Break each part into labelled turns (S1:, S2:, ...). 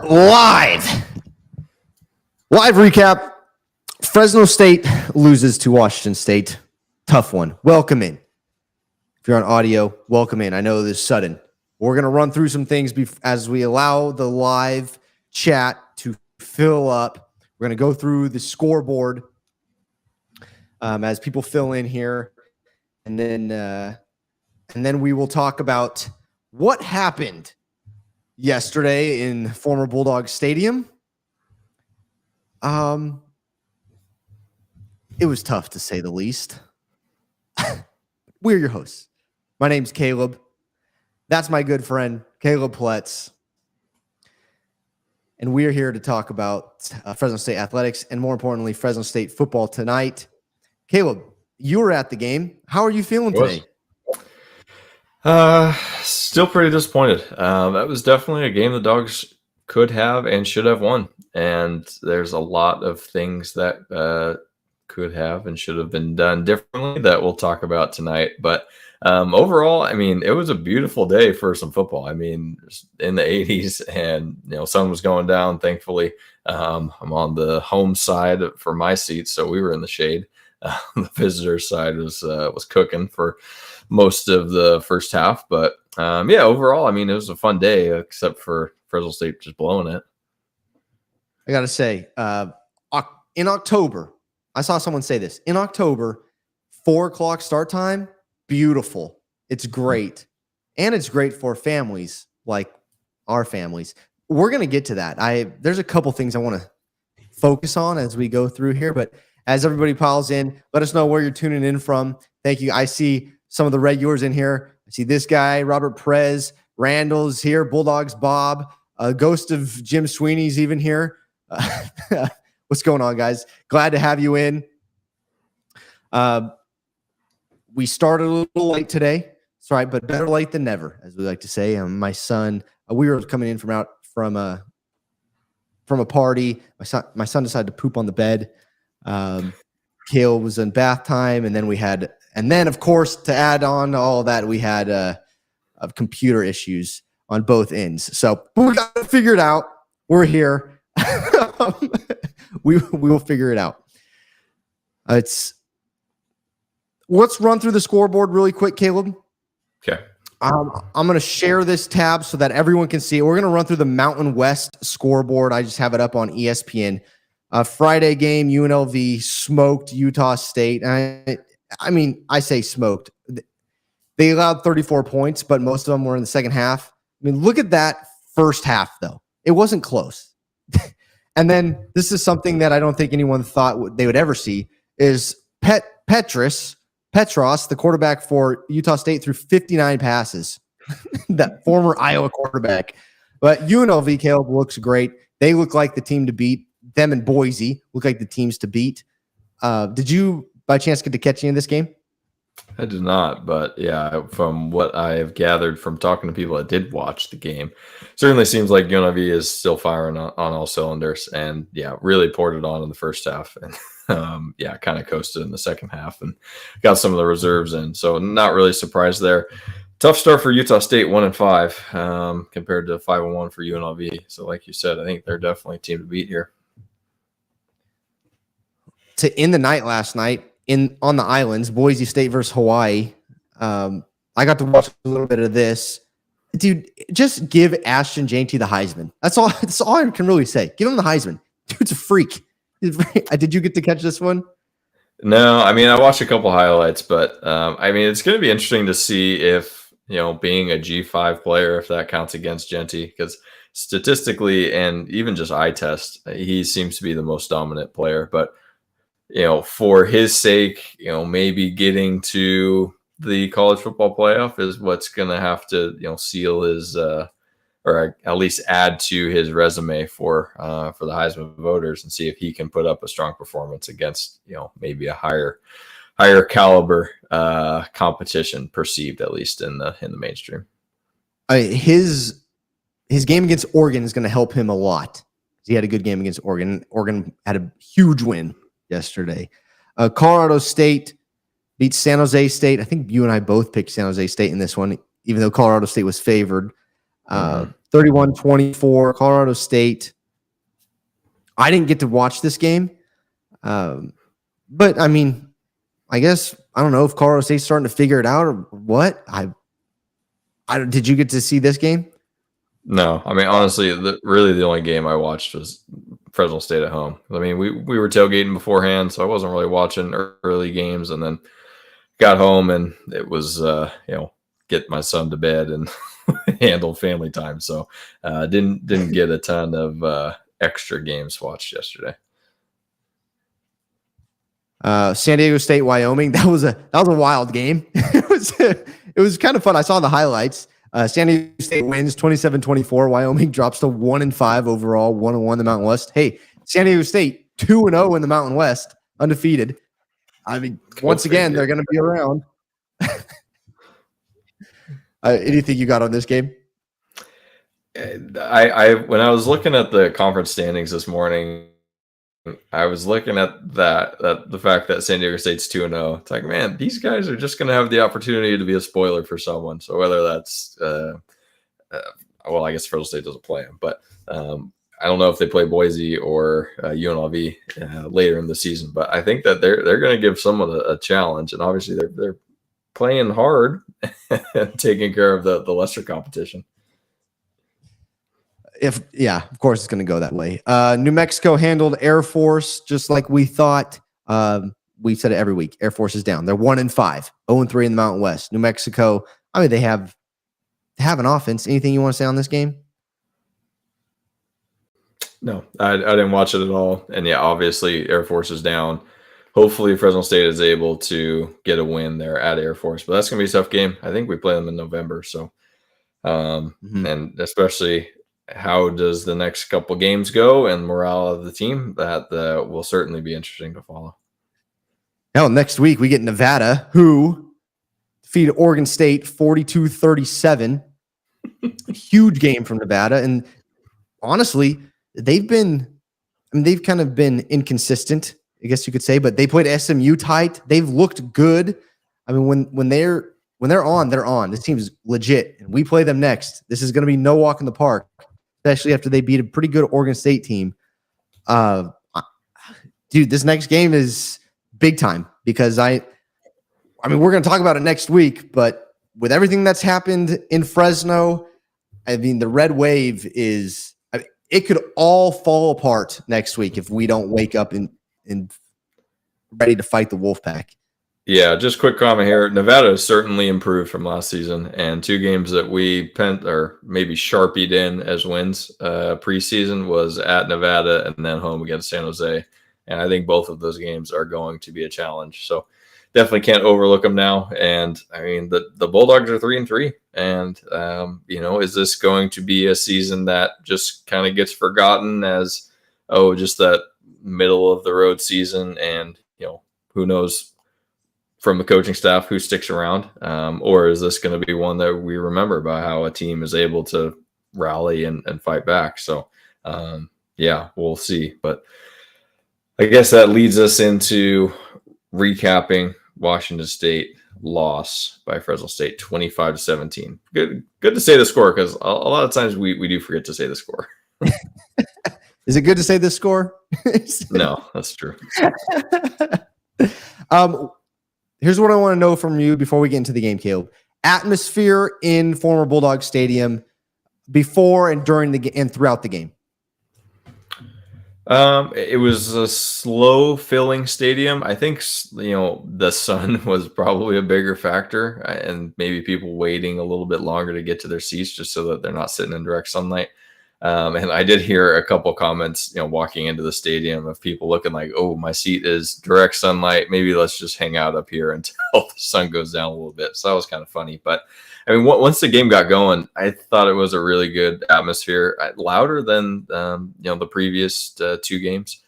S1: Live recap. Fresno State loses to Washington State. Tough one. Welcome in. If you're on audio, welcome in. I know this is sudden. We're going to run through some things as we allow the live chat to fill up. We're going to go through the scoreboard as people fill in here. And then we will talk about what happened yesterday in former Bulldog Stadium. It was tough to say the least. We're your hosts. My name's Caleb. That's my good friend, Caleb Pletz. And we're here to talk about Fresno State athletics and, more importantly, Fresno State football tonight. Caleb, you were at the game. How are you feeling today?
S2: Still pretty disappointed. That was definitely a game the Dogs could have and should have won. And there's a lot of things that could have and should have been done differently that we'll talk about tonight. But overall, I mean, it was a beautiful day for some football. I mean, in the 80s, and sun was going down. Thankfully, I'm on the home side for my seat, so we were in the shade. The visitor side was cooking for most of the first half, but overall, I mean, it was a fun day, except for Fresno State just blowing it.
S1: I gotta say, in October, I saw someone say this. In October, 4:00 start time, beautiful. It's great. And it's great for families like our families. We're going to get to that. There's a couple things I want to focus on as we go through here, but as everybody piles in, let us know where you're tuning in from. Thank you. I see some of the regulars in here. I see this guy, Robert Perez, Randall's here, Bulldogs Bob, Ghost of Jim Sweeney's even here. What's going on, guys? Glad to have you in. We started a little late today. That's right, but better late than never, as we like to say. My son, we were coming in from a party. My son decided to poop on the bed. Kale was in bath time, and then of course, to add on to all of that, we had computer issues on both ends. So we got to figure it out. We're here. We will figure it out. Let's run through the scoreboard really quick, Caleb.
S2: Okay.
S1: I'm going to share this tab so that everyone can see it. We're going to run through the Mountain West scoreboard. I just have it up on ESPN. Friday game, UNLV smoked Utah State. I say smoked. They allowed 34 points, but most of them were in the second half. I mean, look at that first half, though. It wasn't close. And then this is something that I don't think anyone thought they would ever see is Petros, the quarterback for Utah State, threw 59 passes. That former Iowa quarterback. But UNLV, Caleb, looks great. They look like the team to beat. Them and Boise look like the teams to beat. Did you, by chance, get to catch any of this game?
S2: I did not, but yeah, from what I have gathered from talking to people that did watch the game, certainly seems like UNLV is still firing on all cylinders, and really poured it on in the first half, and kind of coasted in the second half, and got some of the reserves in. So not really surprised there. Tough start for Utah State, 1-5, compared to 5-1 for UNLV. So like you said, I think they're definitely a team to beat here.
S1: To end the night last night on the islands, Boise State versus Hawaii. I got to watch a little bit of this. Dude, just give Ashton Jeanty the Heisman. That's all I can really say. Give him the Heisman. Dude's a freak. Did you get to catch this one?
S2: No, I mean, I watched a couple highlights, but it's going to be interesting to see if, being a G5 player, if that counts against Jeanty, because statistically and even just eye test, he seems to be the most dominant player. But for his sake, maybe getting to the college football playoff is what's going to have to, seal his, or at least add to his resume for the Heisman voters, and see if he can put up a strong performance against, maybe a higher caliber competition, perceived at least in the mainstream.
S1: His game against Oregon is going to help him a lot. He had a good game against Oregon. Oregon had a huge win yesterday. Colorado State beat San Jose State. I think you and I both picked San Jose State in this one, even though Colorado State was favored. 31-24, Colorado State. I didn't get to watch this game. But I mean, I guess, I don't know if Colorado State's starting to figure it out or what. Did you get to see this game?
S2: No, I mean, honestly, really the only game I watched was Fresno State at home. I mean, we were tailgating beforehand, so I wasn't really watching early games, and then got home and it was, get my son to bed and handle family time. So didn't get a ton of extra games watched yesterday.
S1: San Diego State, Wyoming. That was a wild game. it was kind of fun. I saw the highlights. San Diego State wins 27-24. Wyoming drops to 1-5 overall, 1-1 in the Mountain West. Hey, San Diego State 2-0 in the Mountain West, undefeated. I mean, once again, they're going to be around. Anything you got on this game?
S2: I when I was looking at the conference standings this morning, I was looking at the fact that San Diego State's 2-0. It's like, man, these guys are just going to have the opportunity to be a spoiler for someone. So whether that's, well, I guess Fresno State doesn't play them, but I don't know if they play Boise or UNLV later in the season. But I think that they're going to give someone a challenge, and obviously they're playing hard and taking care of the lesser competition.
S1: Of course it's going to go that way. New Mexico handled Air Force just like we thought. We said it every week. Air Force is down. They're 1-5, 0-3 in the Mountain West. New Mexico, I mean, they have an offense. Anything you want to say on this game?
S2: No, I didn't watch it at all. And yeah, obviously Air Force is down. Hopefully Fresno State is able to get a win there at Air Force, but that's going to be a tough game. I think we play them in November. So, and especially how does the next couple games go and morale of the team, that will certainly be interesting to follow.
S1: Now, next week we get Nevada, who defeated Oregon State 42-37. Huge game from Nevada. And honestly, they've kind of been inconsistent, I guess you could say, but they played SMU tight. They've looked good. I mean, when they're on, they're on. This team is legit, and we play them next. This is going to be no walk in the park, especially after they beat a pretty good Oregon State team. Dude, this next game is big time because I mean, we're going to talk about it next week, but with everything that's happened in Fresno, I mean, the red wave is, it could all fall apart next week if we don't wake up and ready to fight the Wolfpack. Yeah,
S2: just quick comment here. Nevada has certainly improved from last season, and two games that we maybe sharpied in as wins preseason was at Nevada and then home against San Jose. And I think both of those games are going to be a challenge. So definitely can't overlook them now. And I mean, the Bulldogs are 3-3. And, is this going to be a season that just kind of gets forgotten as, just that middle of the road season? And, who knows from the coaching staff who sticks around? Or is this going to be one that we remember about how a team is able to rally and fight back? So, we'll see. But I guess that leads us into recapping Washington State loss by Fresno State, 25-17. Good to say the score, because a lot of times we do forget to say the score.
S1: Is it good to say the score?
S2: No, that's true.
S1: Here's what I want to know from you before we get into the game, Caleb. Atmosphere in former Bulldog Stadium before and during and throughout the game.
S2: It was a slow filling stadium. I think, the sun was probably a bigger factor, and maybe people waiting a little bit longer to get to their seats just so that they're not sitting in direct sunlight. And I did hear a couple comments, walking into the stadium of people looking like, oh, my seat is direct sunlight. Maybe let's just hang out up here until the sun goes down a little bit. So that was kind of funny. But I mean, once the game got going, I thought it was a really good atmosphere, louder than the previous two games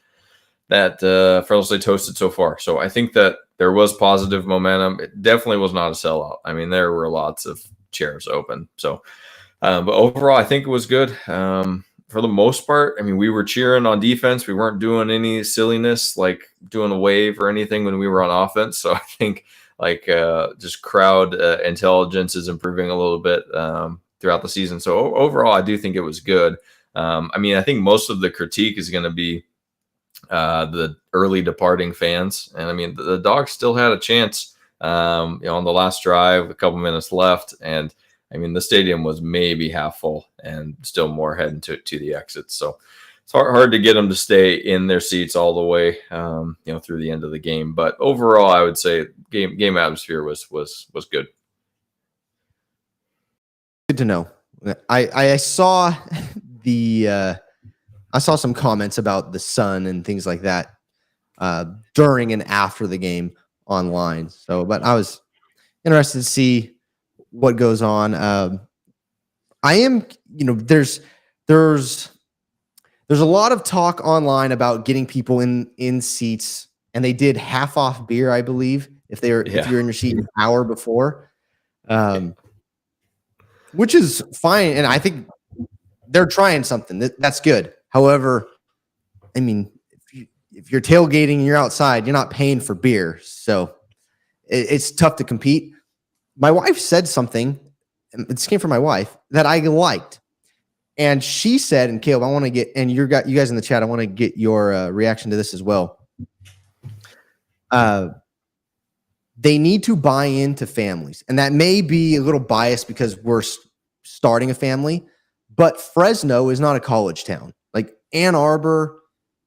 S2: that Fresno State hosted so far. So I think that there was positive momentum. It definitely was not a sellout. I mean, there were lots of chairs open. So, but overall, I think it was good. For the most part, I mean, we were cheering on defense. We weren't doing any silliness like doing a wave or anything when we were on offense. So I think just crowd intelligence is improving a little bit throughout the season. So overall, I do think it was good. I mean, I think most of the critique is going to be the early departing fans, and I mean the Dogs still had a chance. On the last drive, a couple minutes left, and I mean the stadium was maybe half full, and still more heading to the exits. So it's hard to get them to stay in their seats all the way, through the end of the game. But overall, I would say game atmosphere was good.
S1: Good to know. I saw I saw some comments about the sun and things like that during and after the game online. So, but I was interested to see what goes on. I am, there's a lot of talk online about getting people in seats, and they did half off beer, I believe, if you're in your seat an hour before, which is fine. And I think they're trying something that's good. However, I mean, if you're tailgating and you're outside, you're not paying for beer. So it's tough to compete. My wife said something, and this came from my wife, that I liked. And she said, and Caleb, I want to get, and you guys in the chat, I want to get your reaction to this as well. They need to buy into families. And that may be a little biased because we're starting a family, but Fresno is not a college town. Like Ann Arbor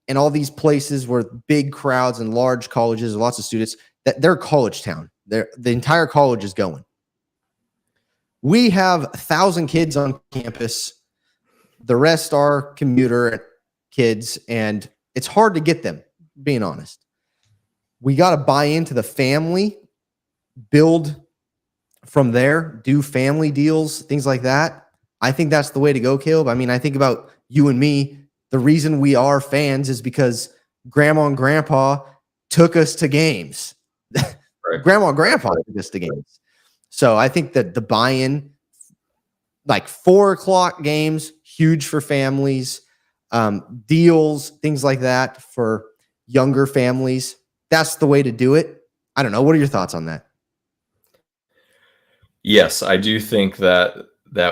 S1: and all these places where big crowds and large colleges, lots of students, that they're a college town. The entire college is going. We have 1,000 kids on campus. The rest are commuter kids, and it's hard to get them, being honest. We got to buy into the family, build from there, do family deals, things like that. I think that's the way to go, Caleb. I mean, I think about you and me. The reason we are fans is because grandma and grandpa took us to games. Right. Grandma and grandpa took us to games. So I think that the buy-in, like 4:00 games, huge for families, deals, things like that for younger families. That's the way to do it. I don't know. What are your thoughts on that?
S2: Yes, I do think that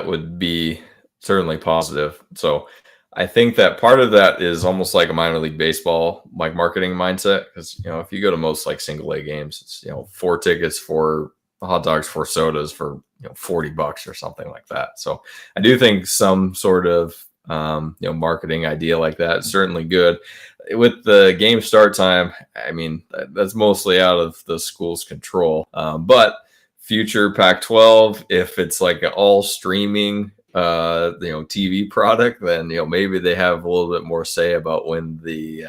S2: would be certainly positive. So I think that part of that is almost like a minor league baseball, like marketing mindset. Because, if you go to most like single A games, it's, 4 tickets, 4 hot dogs, 4 sodas for, $40 or something like that. So I do think some sort of, marketing idea like that is certainly good. With the game start time, I mean, that's mostly out of the school's control. But future Pac-12, if it's like an all streaming, TV product, then maybe they have a little bit more say about when the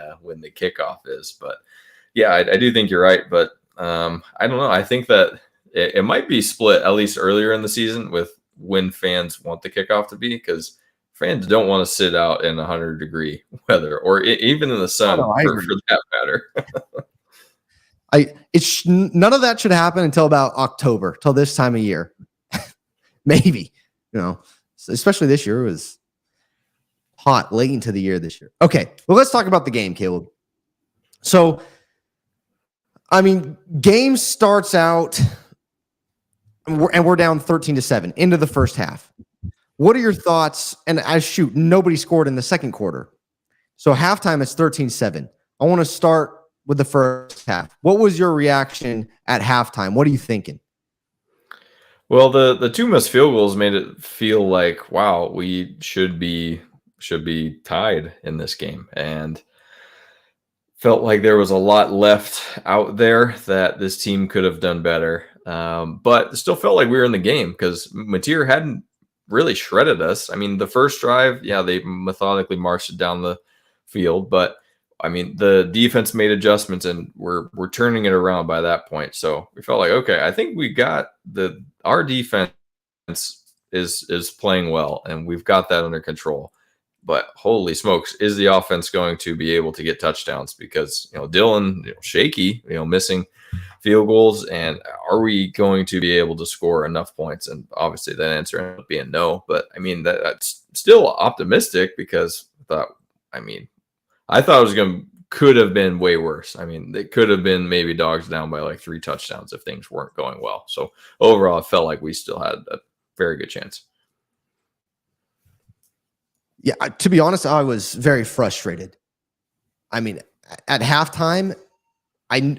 S2: kickoff is. But yeah, I do think you're right. But I don't know. I think that it might be split at least earlier in the season with when fans want the kickoff to be, because fans don't want to sit out in 100-degree weather or even in the sun for that matter.
S1: None of that should happen until about October, till this time of year. Maybe, especially this year. It was hot late into the year this year. Okay, well, let's talk about the game, Caleb. So, I mean, game starts out, and we're down 13-7 into the first half. What are your thoughts? And nobody scored in the second quarter. So halftime is 13-7. I want to start with the first half. What was your reaction at halftime? What are you thinking?
S2: Well, the 2 missed field goals made it feel like, wow, we should be tied in this game, and felt like there was a lot left out there that this team could have done better. But it still felt like we were in the game because Mateer hadn't really shredded us. I mean, the first drive, they methodically marched it down the field, but I mean, the defense made adjustments and we're turning it around by that point. So we felt like, okay, I think we got our defense is playing well and we've got that under control. But holy smokes, is the offense going to be able to get touchdowns? Because Dylan shaky, missing field goals, and are we going to be able to score enough points? And obviously that answer ended up being no. But I mean that's still optimistic because I thought it could have been way worse. I mean, it could have been maybe Dogs down by like 3 touchdowns if things weren't going well. So overall, I felt like we still had a very good chance.
S1: Yeah, to be honest, I was very frustrated. I mean, at halftime, I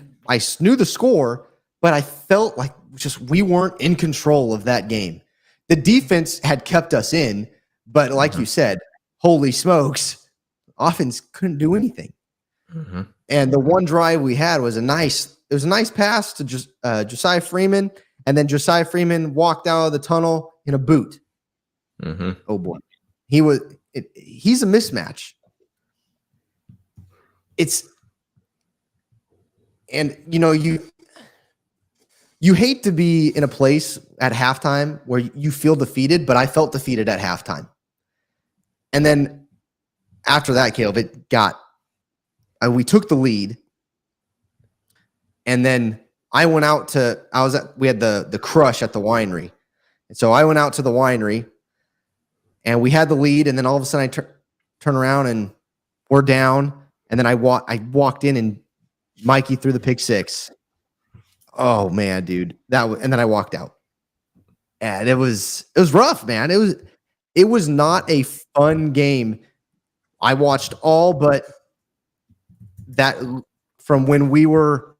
S1: knew the score, but I felt like just we weren't in control of that game. The defense had kept us in, but like you said, holy smokes, offense couldn't do anything. And the one drive we had was a nice pass to just Josiah Freeman, and then Josiah Freeman walked out of the tunnel in a boot. Oh boy, he's a mismatch. And you hate to be in a place at halftime where you feel defeated, but I felt defeated at halftime. And then after that, Caleb, we took the lead. And then I went out we had the crush at the winery. And so I went out to the winery and we had the lead. And then all of a sudden I turn around and we're down. And then I walked in and Mikey threw the pick six. Oh man, dude, and then I walked out, and it was rough, man. It was not a fun game. I watched all but that from when we were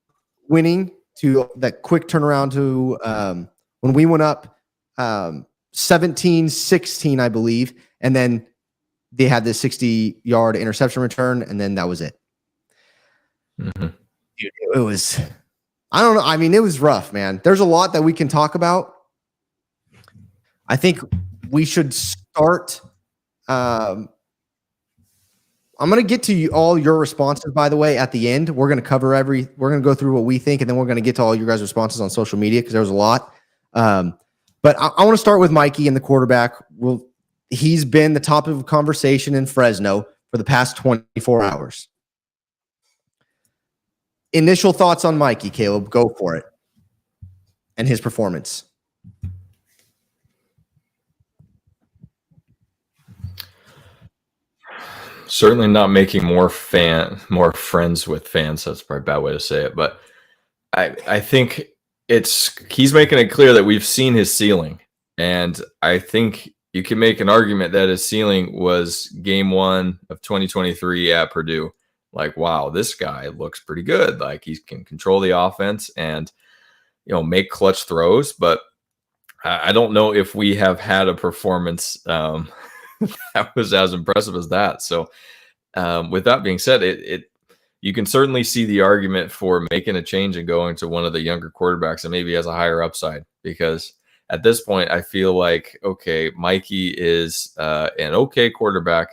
S1: winning to that quick turnaround to when we went up 17-16, I believe, and then they had this 60-yard interception return, and then that was it. Dude, it was. I don't know. I mean, it was rough, man. There's a lot that we can talk about. I think we should start. I'm going to get to all your responses, by the way, at the end. We're going to we're going to go through what we think, and then we're going to get to all your guys' responses on social media because there was a lot. But I want to start with Mikey and the quarterback. He's been the topic of conversation in Fresno for the past 24 hours. Initial thoughts on Mikey, Caleb. Go for it. And his performance.
S2: Certainly not making more friends with fans. That's probably a bad way to say it. But I think he's making it clear that we've seen his ceiling. And I think you can make an argument that his ceiling was game 1 of 2023 at Purdue. Like, wow, this guy looks pretty good. Like, he can control the offense and, make clutch throws. But I don't know if we have had a performance that was as impressive as that. So, with that being said, you can certainly see the argument for making a change and going to one of the younger quarterbacks that maybe has a higher upside. Because at this point, I feel like, okay, Mikey is an okay quarterback.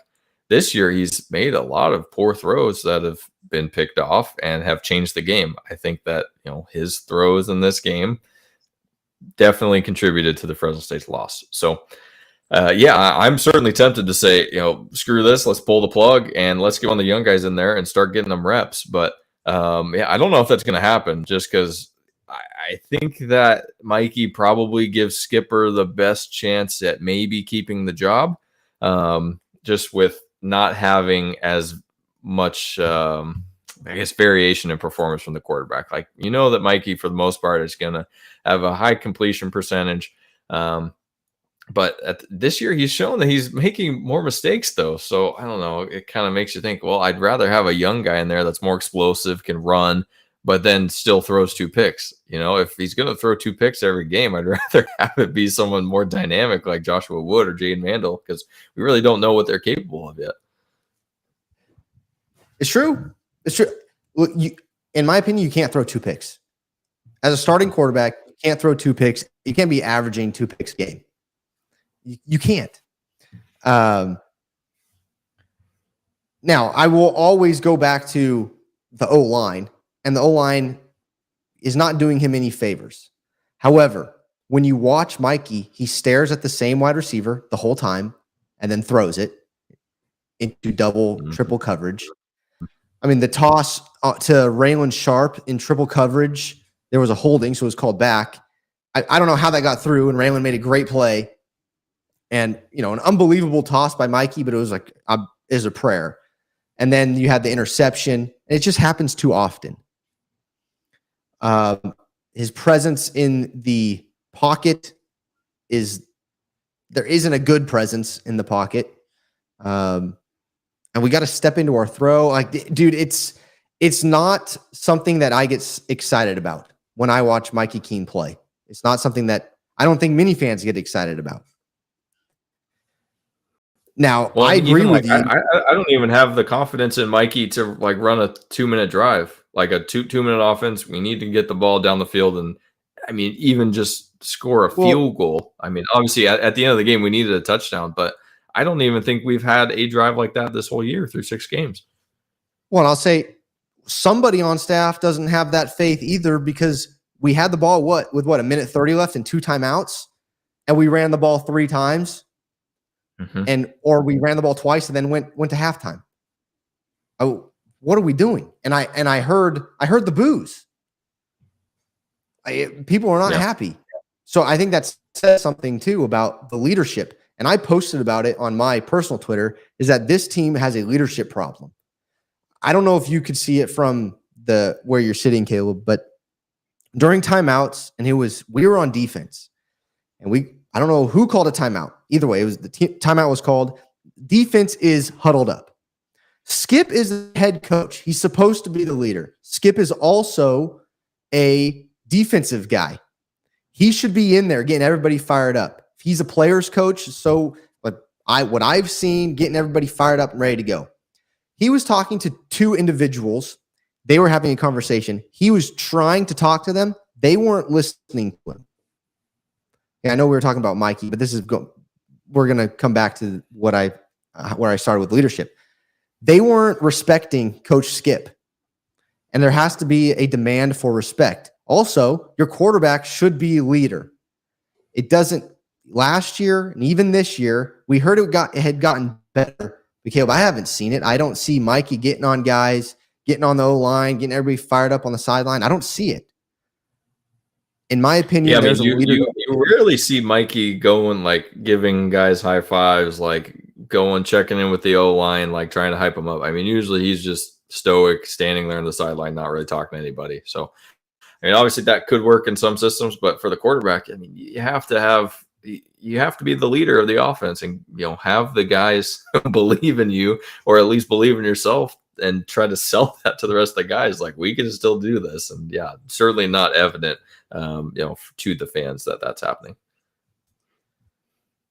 S2: This year, he's made a lot of poor throws that have been picked off and have changed the game. I think that, his throws in this game definitely contributed to the Fresno State's loss. So, I'm certainly tempted to say, screw this, let's pull the plug and let's get one of the young guys in there and start getting them reps. But, I don't know if that's going to happen just because I think that Mikey probably gives Skipper the best chance at maybe keeping the job, just with not having as much, variation in performance from the quarterback. Like, that Mikey, for the most part, is going to have a high completion percentage. But this year, he's shown that he's making more mistakes, though. So, I don't know. It kind of makes you think, well, I'd rather have a young guy in there that's more explosive, can run, but then still throws 2 picks. If he's going to throw 2 picks every game, I'd rather have it be someone more dynamic like Joshua Wood or Jaden Mandel, because we really don't know what they're capable of yet.
S1: It's true. It's true. Well, in my opinion, you can't throw 2 picks. As a starting quarterback, you can't throw 2 picks. You can't be averaging 2 picks a game. You can't. Now, I will always go back to the O-line, and the O-line is not doing him any favors. However, when you watch Mikey, he stares at the same wide receiver the whole time and then throws it into double, triple coverage. I mean, the toss to Raylan Sharp in triple coverage, there was a holding, so it was called back. I don't know how that got through, and Raylan made a great play. And, an unbelievable toss by Mikey, but it was like is a prayer. And then you had the interception. And it just happens too often. His presence in the pocket there isn't a good presence in the pocket. And we got to step into our throw. Like, dude, it's not something that I get excited about when I watch Mikey Keene play. It's not something that I don't think many fans get excited about. Now, I agree with you.
S2: I don't even have the confidence in Mikey to like run a 2-minute drive, like a two-minute offense. We need to get the ball down the field, and I mean, even just score a field goal. I mean, obviously, at the end of the game, we needed a touchdown, but I don't even think we've had a drive like that this whole year through 6 games.
S1: Well, I'll say somebody on staff doesn't have that faith either, because we had the ball with a minute 30 left and 2 timeouts, and we ran the ball 3 times. Or we ran the ball twice and then went to halftime. Oh, what are we doing? And I heard the boos. People are not happy. So I think that says something too about the leadership. And I posted about it on my personal Twitter, is that this team has a leadership problem. I don't know if you could see it from where you're sitting, Caleb, but during timeouts, and we were on defense, and I don't know who called a timeout. Either way, it was timeout was called. Defense is huddled up. Skip is the head coach. He's supposed to be the leader. Skip is also a defensive guy. He should be in there getting everybody fired up. He's a player's coach, so what I've seen, getting everybody fired up and ready to go. He was talking to 2 individuals. They were having a conversation. He was trying to talk to them. They weren't listening to him. Yeah, I know we were talking about Mikey, but we're going to come back to where I started with leadership. They weren't respecting Coach Skip, and there has to be a demand for respect. Also, your quarterback should be a leader. It doesn't. Last year and even this year, we heard it had gotten better. But Caleb, I haven't seen it. I don't see Mikey getting on guys, getting on the O-line, getting everybody fired up on the sideline. I don't see it. In my opinion,
S2: you rarely see Mikey going, like, giving guys high fives, like going, checking in with the O-line, like trying to hype them up. I mean, usually he's just stoic, standing there on the sideline, not really talking to anybody. So, I mean, obviously that could work in some systems, but for the quarterback, I mean, you have to be the leader of the offense, and have the guys believe in you, or at least believe in yourself, and try to sell that to the rest of the guys. Like, we can still do this. And yeah, certainly not evident, to the fans that's happening.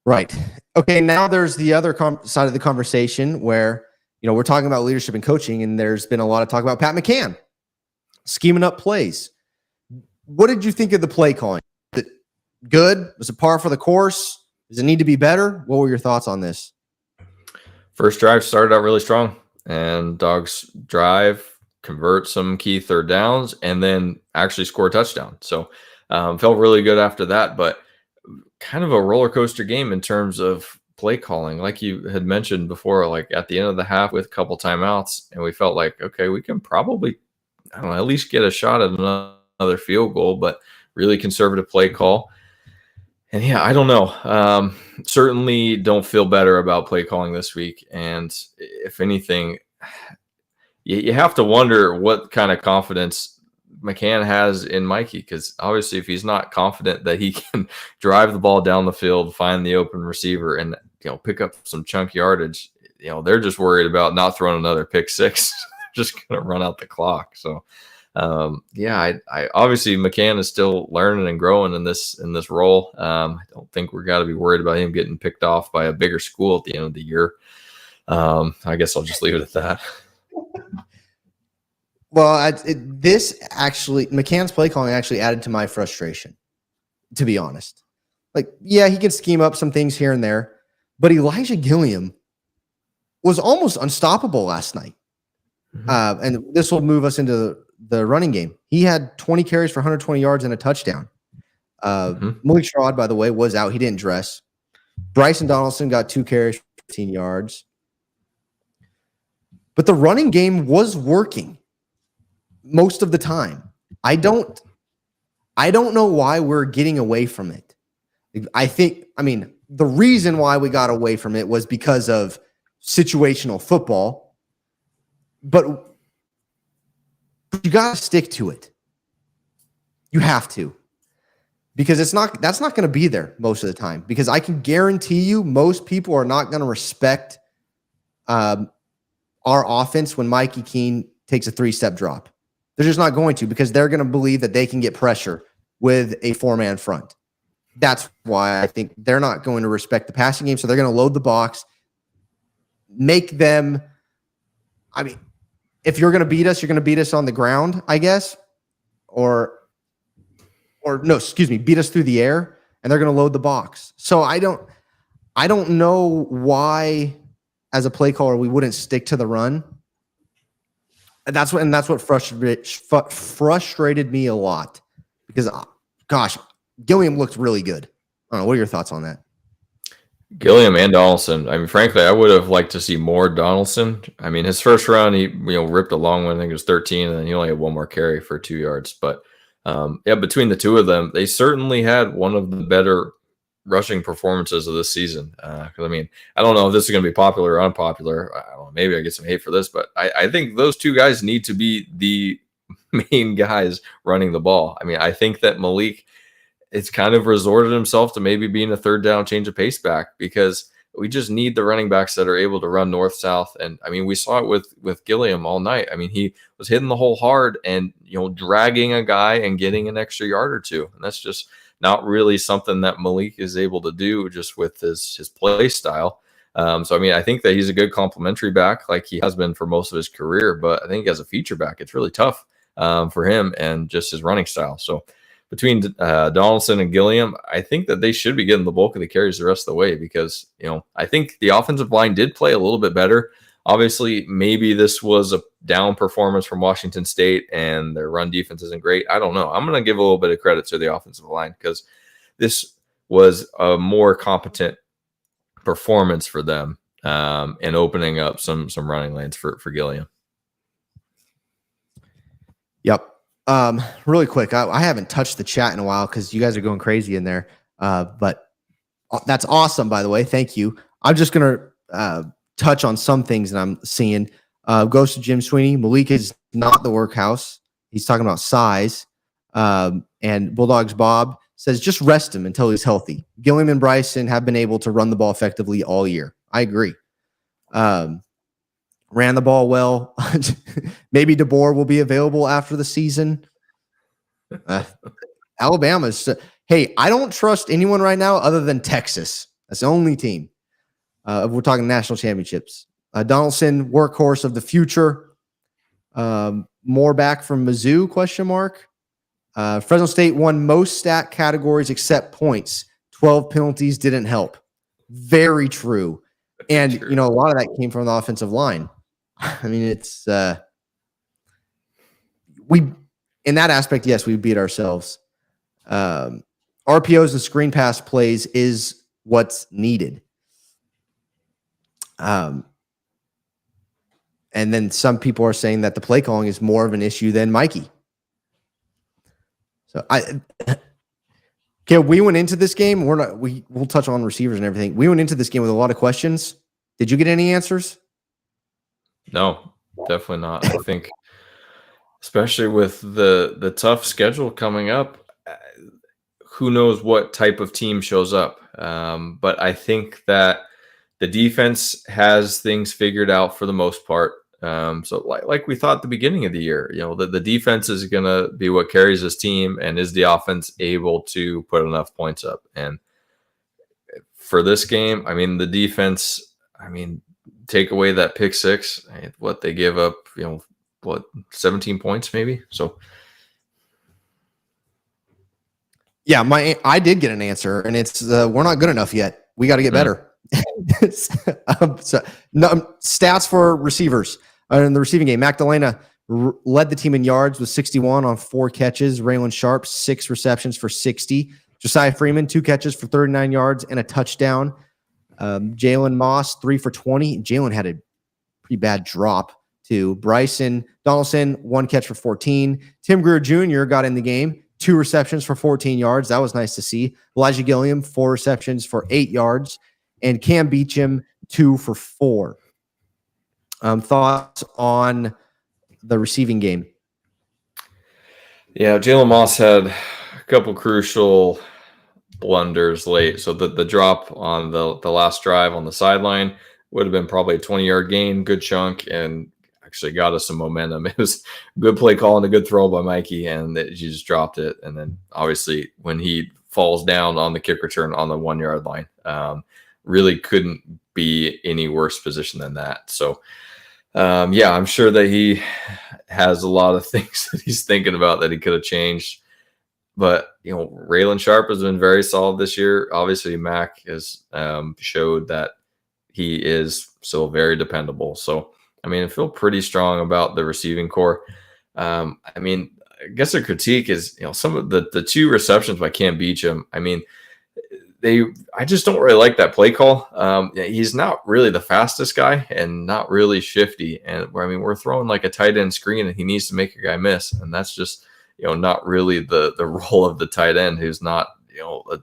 S1: Right. Okay. Now there's the other side of the conversation where, we're talking about leadership and coaching, and there's been a lot of talk about Pat McCann scheming up plays. What did you think of the play calling? Was it good? Was it par for the course? Does it need to be better? What were your thoughts on this?
S2: First drive started out really strong, and Dogs drive, convert some key third downs, and then actually score a touchdown. So felt really good after that, but kind of a roller coaster game in terms of play calling. Like you had mentioned before, like at the end of the half with a couple timeouts, and we felt like, okay, we can probably, I don't know, at least get a shot at another field goal, but really conservative play call. And yeah, I don't know. Certainly don't feel better about play calling this week. And if anything, you have to wonder what kind of confidence McCann has in Mikey, because obviously if he's not confident that he can drive the ball down the field, find the open receiver, and pick up some chunk yardage, they're just worried about not throwing another pick six. Just gonna run out the clock. So I obviously McCann is still learning and growing in this role. I don't think we're got to be worried about him getting picked off by a bigger school at the end of the year. I guess I'll just leave it at that.
S1: Well, McCann's play calling actually added to my frustration, to be honest. Like, yeah, he can scheme up some things here and there, but Elijah Gilliam was almost unstoppable last night. Mm-hmm. And this will move us into the running game. He had 20 carries for 120 yards and a touchdown. Malik Sherrod, by the way, was out. He didn't dress. Bryson Donaldson got 2 carries for 15 yards. But the running game was working most of the time. I don't know why we're getting away from it. The reason why we got away from it was because of situational football, but you got to stick to it. You have to, because that's not going to be there most of the time, because I can guarantee you most people are not going to respect our offense when Mikey Keene takes a 3-step drop. They're just not going to, because they're going to believe that they can get pressure with a 4-man front. That's why I think they're not going to respect the passing game. So they're going to load the box, make them. I mean, if you're going to beat us, you're going to beat us on the ground, I guess, or no, excuse me, beat us through the air, and they're going to load the box. So I don't know why, as a play caller, we wouldn't stick to the run. And that's what frustrated me a lot, because, gosh, Gilliam looked really good. I don't know. What are your thoughts on that?
S2: Gilliam and Donaldson. I mean, frankly, I would have liked to see more Donaldson. I mean, his first run, he ripped a long one. I think it was 13, and then he only had one more carry for 2 yards. But yeah, between the two of them, they certainly had one of the better rushing performances of this season. Because I mean, I don't know if this is going to be popular or unpopular. I don't know. Maybe I get some hate for this, but I think those two guys need to be the main guys running the ball. I mean, I think that Malik, it's kind of resorted himself to maybe being a third down change of pace back, because we just need the running backs that are able to run north south. And I mean, we saw it with Gilliam all night. I mean, he was hitting the hole hard and dragging a guy and getting an extra yard or two, and that's just not really something that Malik is able to do just with his play style. So I mean, I think that he's a good complementary back, like he has been for most of his career. But I think as a feature back, it's really tough for him and just his running style. So between Donaldson and Gilliam, I think that they should be getting the bulk of the carries the rest of the way, because, I think the offensive line did play a little bit better. Obviously, maybe this was a down performance from Washington State and their run defense isn't great. I don't know. I'm going to give a little bit of credit to the offensive line, because this was a more competent performance for them and opening up some running lanes for Gilliam.
S1: Yep. Really quick, I haven't touched the chat in a while because you guys are going crazy in there. But that's awesome, by the way. Thank you. I'm just going to touch on some things that I'm seeing. Goes to Jim Sweeney. Malik is not the workhouse. He's talking about size. And Bulldogs Bob says just rest him until he's healthy. Gilliam and Bryson have been able to run the ball effectively all year. I agree. Ran the ball well. Maybe DeBoer will be available after the season. Alabama's. Hey, I don't trust anyone right now other than Texas. That's the only team. We're talking national championships. Donaldson, workhorse of the future. More back from Mizzou, question mark. Fresno State won most stat categories except points. 12 penalties didn't help. Very true. And, a lot of that came from the offensive line. I mean, it's in that aspect, yes, we beat ourselves. RPOs and screen pass plays is what's needed. And then some people are saying that the play calling is more of an issue than Mikey. So we went into this game. We'll touch on receivers and everything. We went into this game with a lot of questions. Did you get any answers?
S2: No, definitely not. I think, especially with the tough schedule coming up, who knows what type of team shows up. But I think that the defense has things figured out for the most part. So like we thought at the beginning of the year, the defense is going to be what carries this team, and is the offense able to put enough points up? And for this game, I mean, the defense, take away that pick six, what they give up, 17 points maybe. So
S1: yeah, I did get an answer, and it's we're not good enough yet. We got to get better. Stats for receivers in the receiving game. Magdalena led the team in yards with 61 on 4 catches. Raylan Sharp, 6 receptions for 60. Josiah Freeman, 2 catches for 39 yards and a touchdown. Jalen Moss, 3 for 20. Jalen had a pretty bad drop too. Bryson Donaldson, 1 catch for 14. Tim Greer Jr. got in the game, 2 receptions for 14 yards. That was nice to see. Elijah Gilliam, 4 receptions for 8 yards. And Cam Beecham, 2 for 4. Thoughts on the receiving game?
S2: Yeah, Jalen Moss had a couple crucial blunders late. So the drop on the last drive on the sideline, would have been probably a 20-yard gain, good chunk, and actually got us some momentum. It was a good play call and a good throw by Mikey, and you just dropped it. And then obviously when he falls down on the kick return on the 1 yard line, really couldn't be any worse position than that. So yeah, I'm sure that he has a lot of things that he's thinking about that he could have changed. But, Raylan Sharp has been very solid this year. Obviously, Mac has showed that he is still very dependable. So, I feel pretty strong about the receiving core. I guess the critique is, some of the 2 receptions by Cam Beecham. I just don't really like that play call. He's not really the fastest guy and not really shifty. And we're throwing like a tight end screen and he needs to make a guy miss. And that's just, not really the role of the tight end who's not,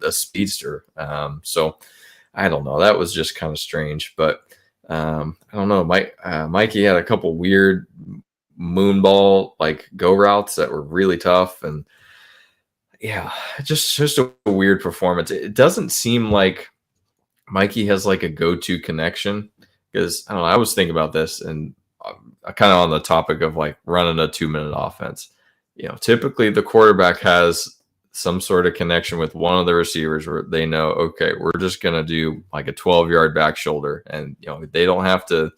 S2: a speedster. So I don't know. That was just kind of strange, but I don't know. Mikey had a couple weird moonball like go routes that were really tough. And yeah, just a weird performance. It doesn't seem like Mikey has like a go-to connection because I don't know. I was thinking about this and kind of on the topic of like running a 2-minute offense. Typically the quarterback has some sort of connection with one of the receivers where they know, okay, we're just going to do like a 12-yard back shoulder. And, they don't have to,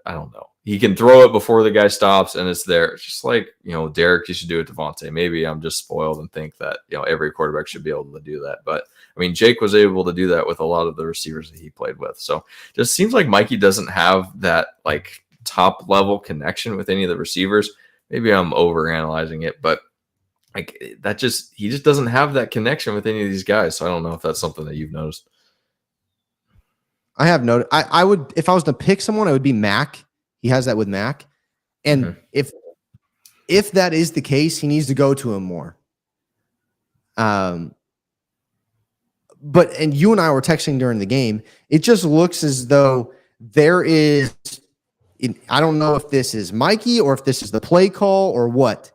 S2: I don't know. He can throw it before the guy stops and it's there. It's just like, Derek used to do it to Devontae. Maybe I'm just spoiled and think that, every quarterback should be able to do that. But Jake was able to do that with a lot of the receivers that he played with. So just seems like Mikey doesn't have that like top level connection with any of the receivers. Maybe I'm overanalyzing it, but like he just doesn't have that connection with any of these guys. So I don't know if that's something that you've noticed.
S1: I have noticed. I would, if I was to pick someone, it would be Mac. He has that with Mac. And if that is the case, he needs to go to him more. But you and I were texting during the game. It just looks as though there is, I don't know if this is Mikey or if this is the play call or what,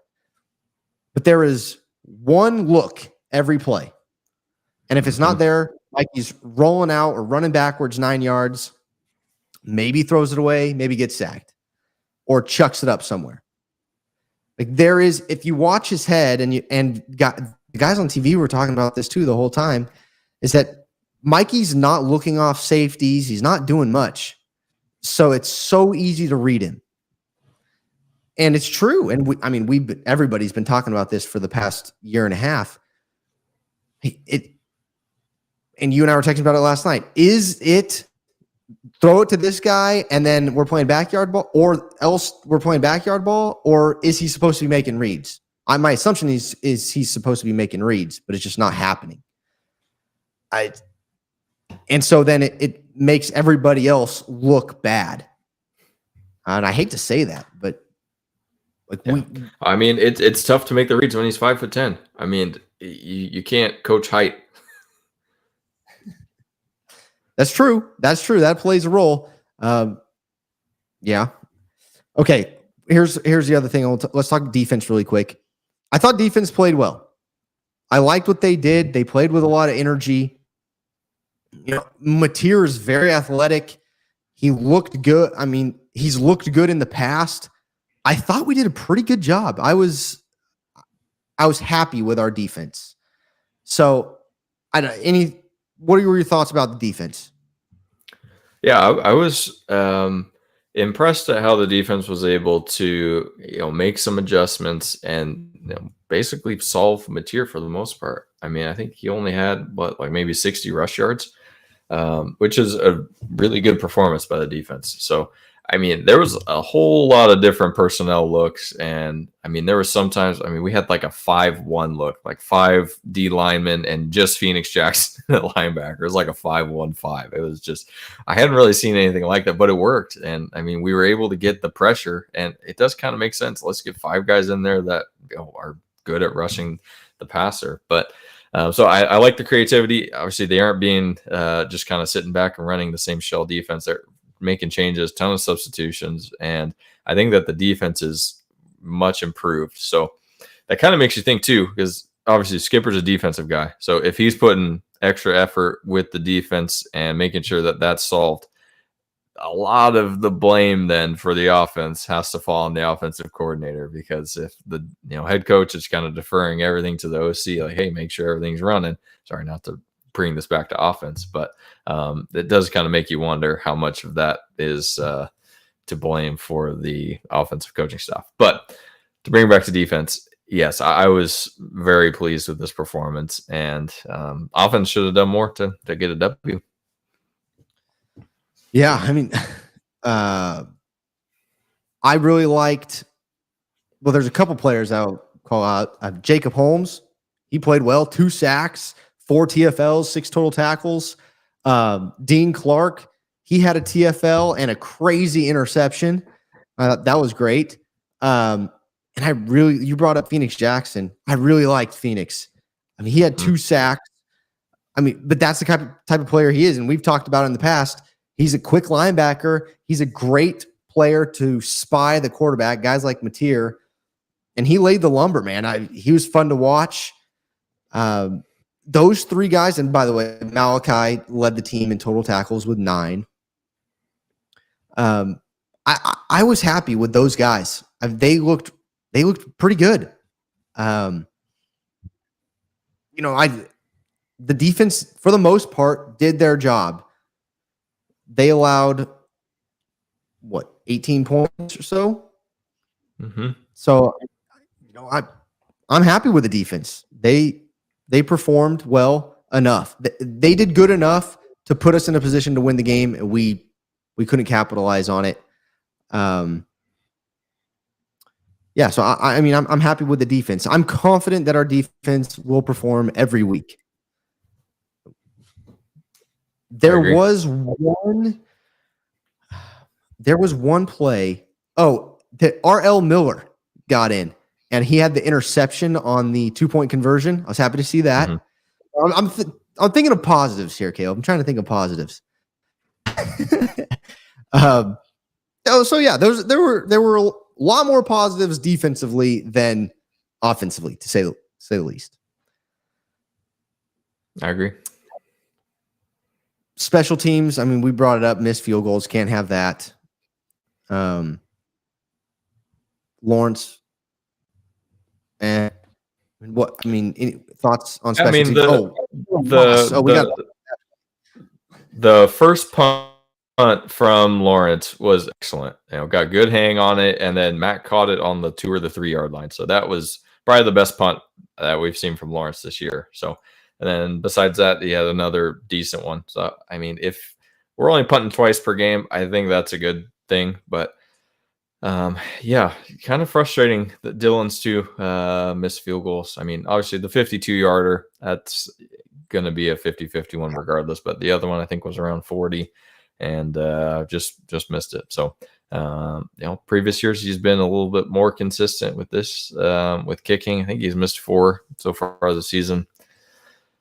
S1: but there is one look every play. And if it's not there, Mikey's rolling out or running backwards 9 yards, maybe throws it away, maybe gets sacked or chucks it up somewhere. Like there is, if you watch his head the guys on TV were talking about this too the whole time, is that Mikey's not looking off safeties. He's not doing much. So it's so easy to read him. And it's true. And everybody's been talking about this for the past year and a half. And you and I were texting about it last night. Is it throw it to this guy and then we're playing backyard ball, or else we're playing backyard ball, or is he supposed to be making reads? My assumption is he's supposed to be making reads, but it's just not happening. And so then it makes everybody else look bad. And I hate to say that, but
S2: it's tough to make the reads when he's 5'10". You can't coach height.
S1: That's true. That plays a role. Yeah. Okay. Here's the other thing. Let's talk defense really quick. I thought defense played well. I liked what they did. They played with a lot of energy. Mateer is very athletic. He looked good. He's looked good in the past. I thought we did a pretty good job. I was happy with our defense. So, what were your thoughts about the defense?
S2: Yeah, I was impressed at how the defense was able to, make some adjustments and basically solve Mateer for the most part. I think he only had maybe 60 rush yards, which is a really good performance by the defense. So, there was a whole lot of different personnel looks. And there was sometimes, we had like a 5-1 look, like 5 D linemen and just Phoenix Jackson at linebacker. It was like a 5-1-5. It was just, I hadn't really seen anything like that, but it worked. And we were able to get the pressure, and it does kind of make sense. Let's get 5 guys in there that are good at rushing the passer. But so I like the creativity. Obviously, they aren't being just kind of sitting back and running the same shell defense. They're making changes, ton of substitutions, and I think that the defense is much improved. So that kind of makes you think too, because obviously Skipper's a defensive guy. So if he's putting extra effort with the defense and making sure that that's solved, a lot of the blame then for the offense has to fall on the offensive coordinator, because if the head coach is kind of deferring everything to the OC, like, hey, make sure everything's running. Sorry, not to bring this back to offense, but it does kind of make you wonder how much of that is to blame for the offensive coaching staff. But to bring it back to defense, yes, I was very pleased with this performance, and offense should have done more to get a W.
S1: Yeah, I mean, I really liked. Well, there's a couple players I'll call out. Jacob Holmes, he played well, 2 sacks, 4 TFLs, 6 total tackles. Dean Clark, he had a TFL and a crazy interception. That was great. And you brought up Phoenix Jackson. I really liked Phoenix. I mean, he had 2 sacks. I mean, but that's the type of player he is, and we've talked about it in the past. He's a quick linebacker. He's a great player to spy the quarterback, guys like Mateer. And he laid the lumber, man. He was fun to watch. Those 3 guys, and by the way, Malachi led the team in total tackles with 9. I was happy with those guys. They looked pretty good. The defense, for the most part, did their job. They allowed 18 points or so.
S2: Mm-hmm.
S1: So, I'm happy with the defense. They performed well enough. They did good enough to put us in a position to win the game. And we couldn't capitalize on it. Yeah. So I mean, I'm happy with the defense. I'm confident that our defense will perform every week. There was one play. Oh, that R.L. Miller got in, and he had the interception on the 2-point conversion. I was happy to see that. Mm-hmm. I'm thinking of positives here, Caleb. I'm trying to think of positives. So yeah, there were a lot more positives defensively than offensively, to say the least.
S2: I agree.
S1: Special teams, I mean, we brought it up. Missed field goals, can't have that. Lawrence, and what? I mean, any thoughts on special teams?
S2: The first punt from Lawrence was excellent. Got good hang on it, and then Matt caught it on the 2 or the 3 yard line. So that was probably the best punt that we've seen from Lawrence this year. So. And then besides that, he had another decent one. So, I mean, if we're only punting twice per game, I think that's a good thing. But, yeah, kind of frustrating that Dylan's 2 missed field goals. I mean, obviously the 52-yarder, that's going to be a 50-50 one regardless. But the other one, I think, was around 40 and just missed it. So, previous years he's been a little bit more consistent with this, with kicking. I think he's missed 4 so far this season.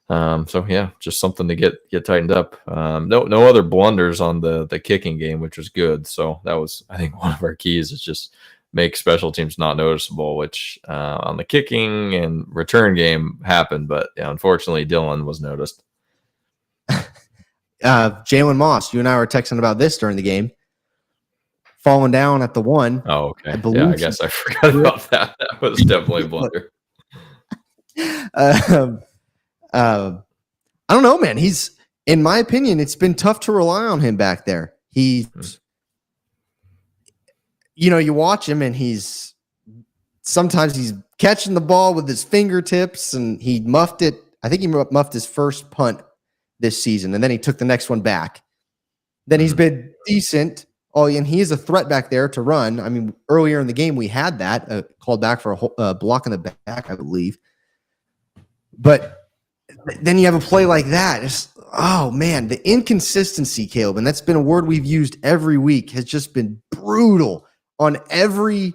S2: So yeah, just something to get tightened up. No other blunders on the kicking game, which was good. So that was, I think, one of our keys is just make special teams not noticeable, which on the kicking and return game happened, but unfortunately Dylan was noticed.
S1: Jalen Moss, you and I were texting about this during the game. Falling down at the 1.
S2: Oh, okay. I guess I forgot about that. That was definitely a blunder.
S1: I don't know, man. He's, in my opinion, it's been tough to rely on him back there. You watch him and sometimes he's catching the ball with his fingertips, and he muffed it. I think he muffed his first punt this season, and then he took the next one back. Then he's been decent. Oh, and he is a threat back there to run. I mean, earlier in the game, we had that called back for a block in the back, I believe. But then you have a play like that. Oh, man, the inconsistency, Caleb, and that's been a word we've used every week, has just been brutal on every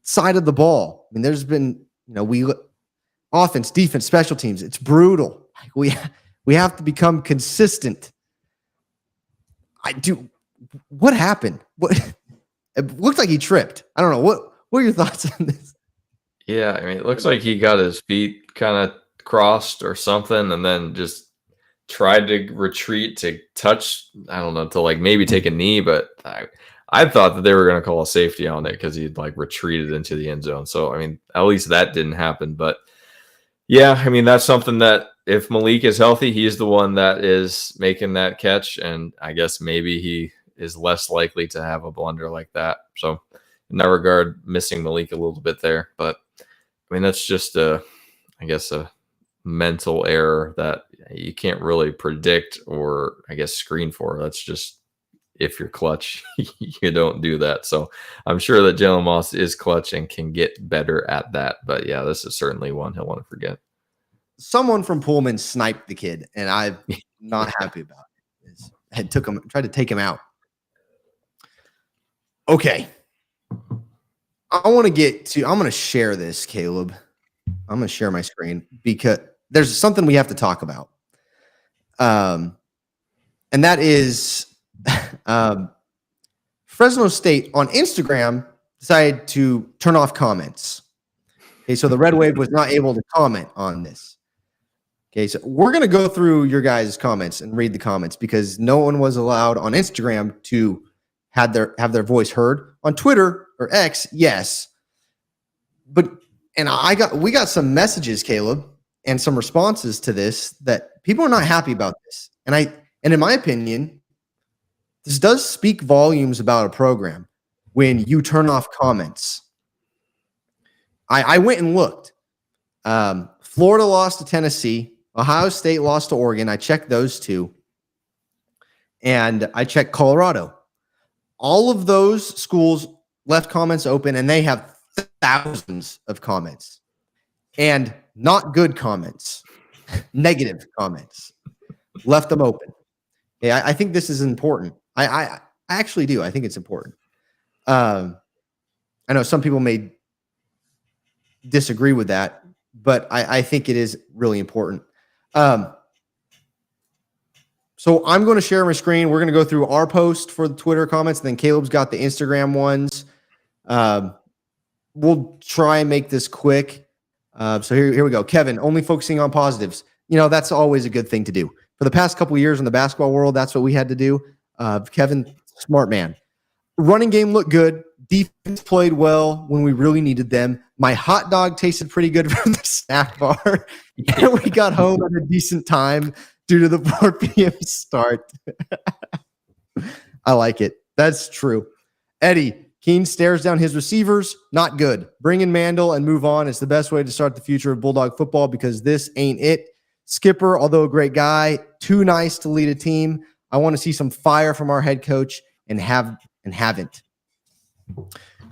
S1: side of the ball. I mean, there's been, offense, defense, special teams. It's brutal. We have to become consistent. What happened? It looked like he tripped. I don't know. What are your thoughts on this?
S2: Yeah, I mean, it looks like he got his feet kind of crossed or something, and then just tried to retreat to touch, I don't know, to like maybe take a knee, but I thought that they were going to call a safety on it because he'd like retreated into the end zone. So, I mean, at least that didn't happen. But yeah, I mean, that's something that if Malik is healthy, he's the one that is making that catch. And I guess maybe he is less likely to have a blunder like that. So, in that regard, missing Malik a little bit there. But I mean, that's just I guess a mental error that you can't really predict or I guess screen for. That's just if you're clutch, you don't do that. So I'm sure that Jalen Moss is clutch and can get better at that. But yeah, this is certainly one he'll want to forget.
S1: Someone from Pullman sniped the kid, and I'm not happy about it. Had tried to take him out. Okay. I'm going to share this, Caleb. I'm going to share my screen because there's something we have to talk about. And that is Fresno State on Instagram decided to turn off comments. Okay, so the Red Wave was not able to comment on this. Okay, so we're going to go through your guys' comments and read the comments because no one was allowed on Instagram to have their voice heard. On Twitter or X, yes. But we got some messages, Caleb, and some responses to this that people are not happy about this. And in my opinion, this does speak volumes about a program when you turn off comments. I went and looked. Florida lost to Tennessee. Ohio State lost to Oregon. I checked those two. And I checked Colorado. All of those schools left comments open, and they have thousands of comments. And not good comments. Negative comments. Left them open. Yeah, I think this is important. I actually do. I think it's important. I know some people may disagree with that, but I think it is really important. So I'm going to share my screen. We're going to go through our post for the Twitter comments, and then Caleb's got the Instagram ones. We'll try and make this quick. So here we go. Kevin, only focusing on positives. That's always a good thing to do. For the past couple of years in the basketball world, that's what we had to do. Kevin, smart man. Running game looked good. Defense played well when we really needed them. My hot dog tasted pretty good from the snack bar. And we got home at a decent time due to the 4 p.m. start. I like it. That's true. Eddie, Keene stares down his receivers. Not good. Bring in Mandel and move on. It's the best way to start the future of Bulldog football because this ain't it. Skipper, although a great guy, too nice to lead a team. I want to see some fire from our head coach and haven't.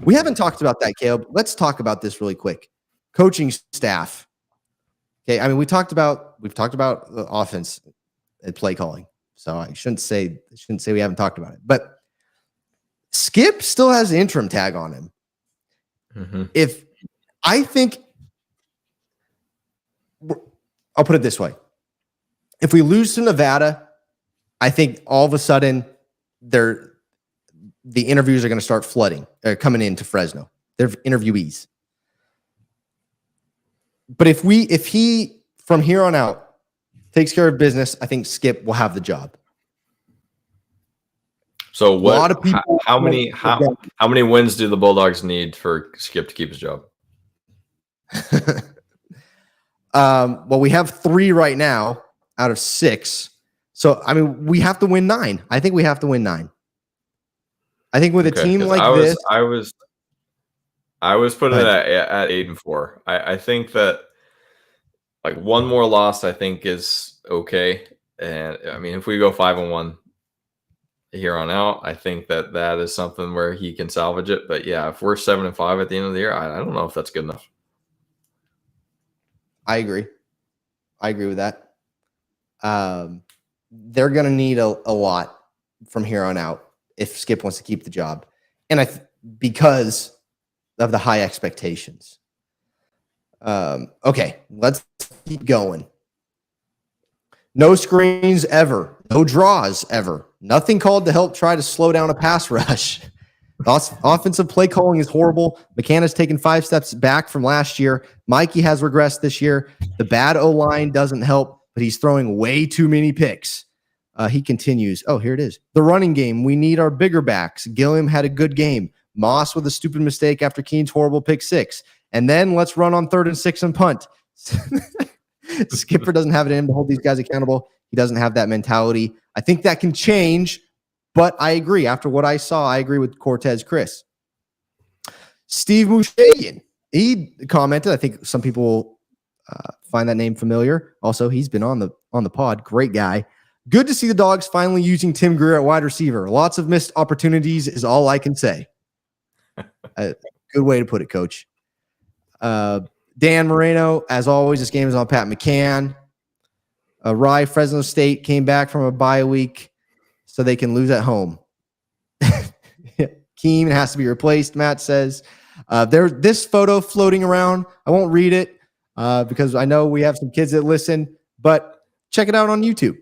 S1: We haven't talked about that, Caleb. Let's talk about this really quick. Coaching staff. Okay, I mean we've talked about the offense and play calling. So I shouldn't say we haven't talked about it. But Skip still has the interim tag on him. Mm-hmm. I'll put it this way. If we lose to Nevada, I think all of a sudden the interviews are going to start coming into Fresno. They're interviewees. But if he from here on out takes care of business, I think Skip will have the job.
S2: So what? A lot of people. How many wins do the Bulldogs need for Skip to keep his job?
S1: Well, we have 3 right now out of 6. So I mean, we have to win 9. I think we have to win 9. I think with a team like this,
S2: I was putting it at 8 and 4. I think that like one more loss, I think is okay. And I mean, if we go 5-1 here on out, I think that is something where he can salvage it. But yeah, if we're 7-5 at the end of the year, I don't know if that's good enough.
S1: I agree with that. They're going to need a lot from here on out if Skip wants to keep the job. And because of the high expectations. Okay, let's keep going. No screens ever. No draws ever. Nothing called to help try to slow down a pass rush. Offensive play calling is horrible. McCanna's taken 5 steps back from last year. Mikey has regressed this year. The bad O-line doesn't help. but he's throwing way too many picks. He continues. Oh, here it is. The running game. We need our bigger backs. Gilliam had a good game. Moss with a stupid mistake after Keene's horrible pick 6. And then let's run on 3rd and 6 and punt. Skipper doesn't have it in him to hold these guys accountable. He doesn't have that mentality. I think that can change, but I agree. After what I saw, I agree with Cortez Chris. Steve Mushayan, he commented. I think some people will find that name familiar. Also, he's been on the pod. Great guy. Good to see the Dogs finally using Tim Greer at wide receiver. Lots of missed opportunities is all I can say. Good way to put it, Coach. Dan Moreno, as always, this game is on Pat McCann. Rye, Fresno State came back from a bye week so they can lose at home. Keene has to be replaced, Matt says. There's this photo floating around. I won't read it because I know we have some kids that listen, but check it out on YouTube.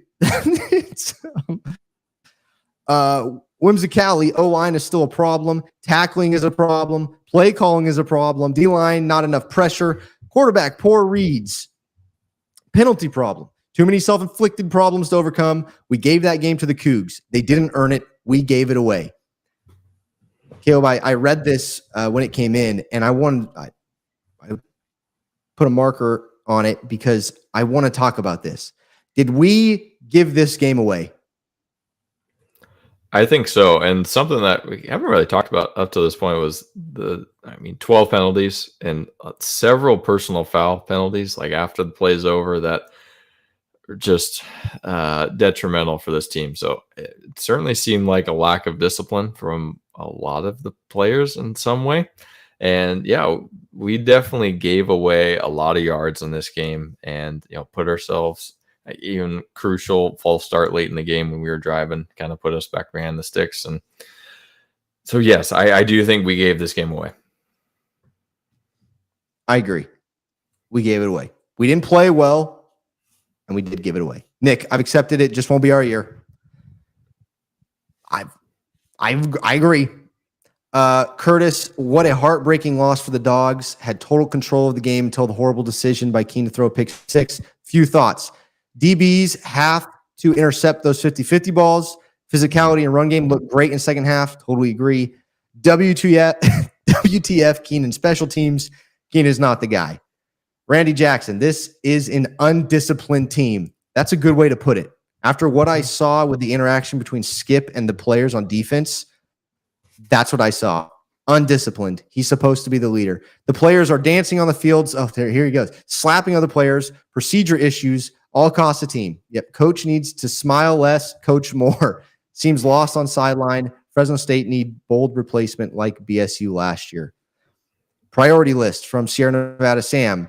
S1: Whimsicali, O-line is still a problem. Tackling is a problem. Play calling is a problem. D-line, not enough pressure. Quarterback, poor reads. Penalty problem. Too many self-inflicted problems to overcome. We gave that game to the Cougs. They didn't earn it. We gave it away. Caleb, I read this when it came in, and I put a marker on it because I want to talk about this. Did we give this game away?
S2: I think so. And something that we haven't really talked about up to this point was 12 penalties and several personal foul penalties, like after the play is over, that are just detrimental for this team. So it certainly seemed like a lack of discipline from a lot of the players in some way. And yeah, we definitely gave away a lot of yards in this game and, put ourselves even crucial false start late in the game when we were driving, kind of put us back behind the sticks. And so, yes, I do think we gave this game away.
S1: I agree. We gave it away. We didn't play well, and we did give it away. Nick, I've accepted it. Just won't be our year. I agree. Curtis, what a heartbreaking loss for the Dogs. Had total control of the game until the horrible decision by Keene to throw a pick 6. Few thoughts. DBs have to intercept those 50-50 balls. Physicality and run game look great in second half. Totally agree. WTF, Keene special teams. Keene is not the guy. Randy Jackson, this is an undisciplined team. That's a good way to put it. After what I saw with the interaction between Skip and the players on defense, that's what I saw. Undisciplined. He's supposed to be the leader. The players are dancing on the fields. Oh, here he goes. Slapping other players. Procedure issues. All cost the team. Yep. Coach needs to smile less, coach more. Seems lost on sideline. Fresno State need bold replacement like BSU last year. Priority list from Sierra Nevada Sam.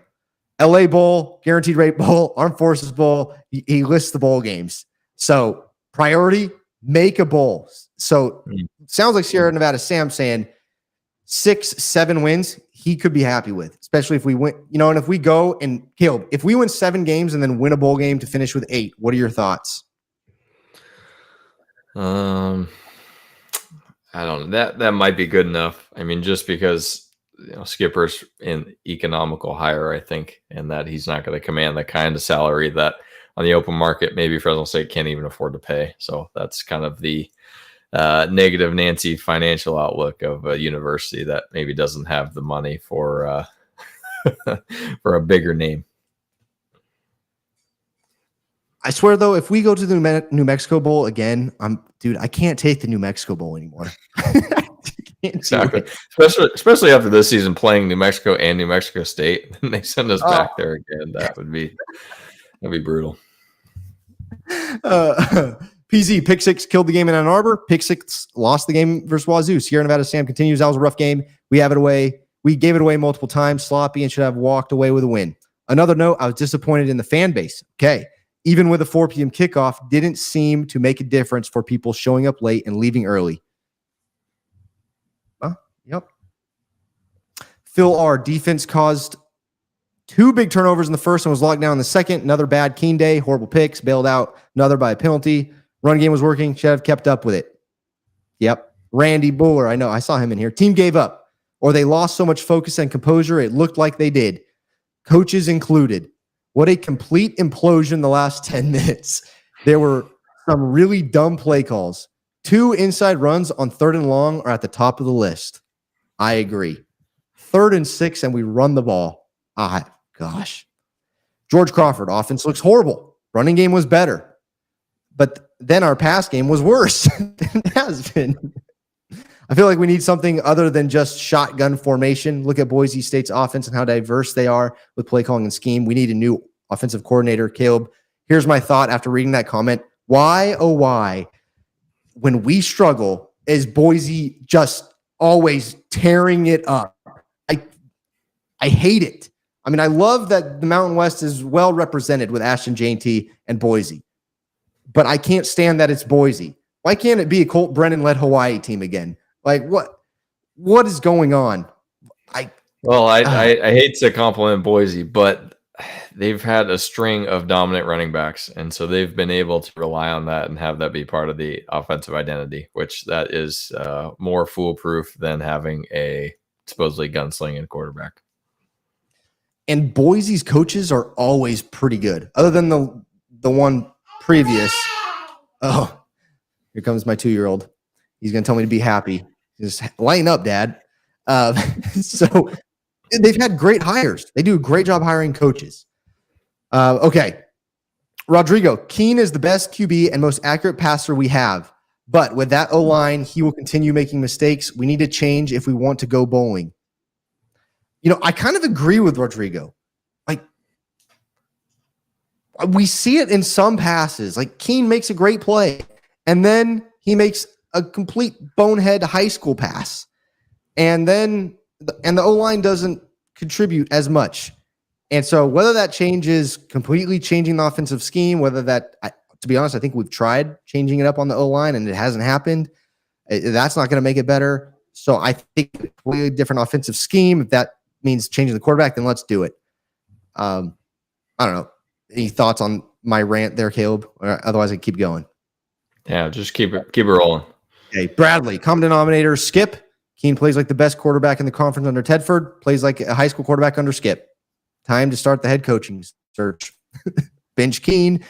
S1: LA Bowl, Guaranteed Rate Bowl, Armed Forces Bowl. He lists the bowl games. So priority, make a bowl. So sounds like Sierra Nevada Sam saying 6-7 wins, he could be happy with, especially if we win, and if we go and Caleb, if we win 7 games and then win a bowl game to finish with 8, what are your thoughts?
S2: I don't know. That might be good enough. I mean, just because Skipper's in economical hire, I think, and that he's not going to command the kind of salary that on the open market maybe Fresno State can't even afford to pay. So that's kind of the negative Nancy financial outlook of a university that maybe doesn't have the money for for a bigger name.
S1: I swear though, if we go to the New Mexico Bowl again, I can't take the New Mexico Bowl anymore.
S2: Exactly. Especially after this season playing New Mexico and New Mexico State, and they send us back there again. That'd be brutal.
S1: PZ, pick 6 killed the game in Ann Arbor. Pick 6 lost the game versus Wazoo. Sierra Nevada Sam continues. That was a rough game. We have it away. We gave it away multiple times. Sloppy and should have walked away with a win. Another note, I was disappointed in the fan base. Okay. Even with a 4 p.m. kickoff, didn't seem to make a difference for people showing up late and leaving early. Yep. Phil R. Defense caused 2 big turnovers in the first and was locked down in the second. Another bad Keene day. Horrible picks. Bailed out. Another by a penalty. Run game was working. Should have kept up with it. Yep. Randy Buller. I know. I saw him in here. Team gave up. Or they lost so much focus and composure, it looked like they did. Coaches included. What a complete implosion the last 10 minutes. There were some really dumb play calls. 2 inside runs on 3rd and long are at the top of the list. I agree. 3rd and 6, and we run the ball. Gosh. George Crawford, offense looks horrible. Running game was better. But then our pass game was worse than it has been. I feel like we need something other than just shotgun formation. Look at Boise State's offense and how diverse they are with play calling and scheme. We need a new offensive coordinator. Caleb, here's my thought after reading that comment. Why, oh why, when we struggle, is Boise just always tearing it up? I hate it. I mean, I love that the Mountain West is well represented with Ashton, J&T, and Boise. But I can't stand that it's Boise. Why can't it be a Colt Brennan-led Hawaii team again? Like, what is going on?
S2: I hate to compliment Boise, but they've had a string of dominant running backs, and so they've been able to rely on that and have that be part of the offensive identity, which that is more foolproof than having a supposedly gunslinging quarterback.
S1: And Boise's coaches are always pretty good, other than the one previous. Oh, here comes my 2-year-old. He's going to tell me to be happy. Just lighten up, Dad. So they've had great hires. They do a great job hiring coaches. Okay. Rodrigo, Keene is the best QB and most accurate passer we have. But with that O-line, he will continue making mistakes. We need to change if we want to go bowling. You know, I kind of agree with Rodrigo. Like, we see it in some passes. Like, Keene makes a great play, and then he makes a complete bonehead high school pass. And then the O-line doesn't contribute as much. And so whether that changes completely changing the offensive scheme, whether that, to be honest, I think we've tried changing it up on the O-line and it hasn't happened. That's not going to make it better. So I think a completely different offensive scheme. If that means changing the quarterback, then let's do it. I don't know. Any thoughts on my rant there, Caleb? Or otherwise, I keep going.
S2: Yeah, just keep it rolling.
S1: Okay, Bradley, common denominator, Skip. Keene plays like the best quarterback in the conference under Tedford, plays like a high school quarterback under Skip. Time to start the head coaching search. Bench Keene.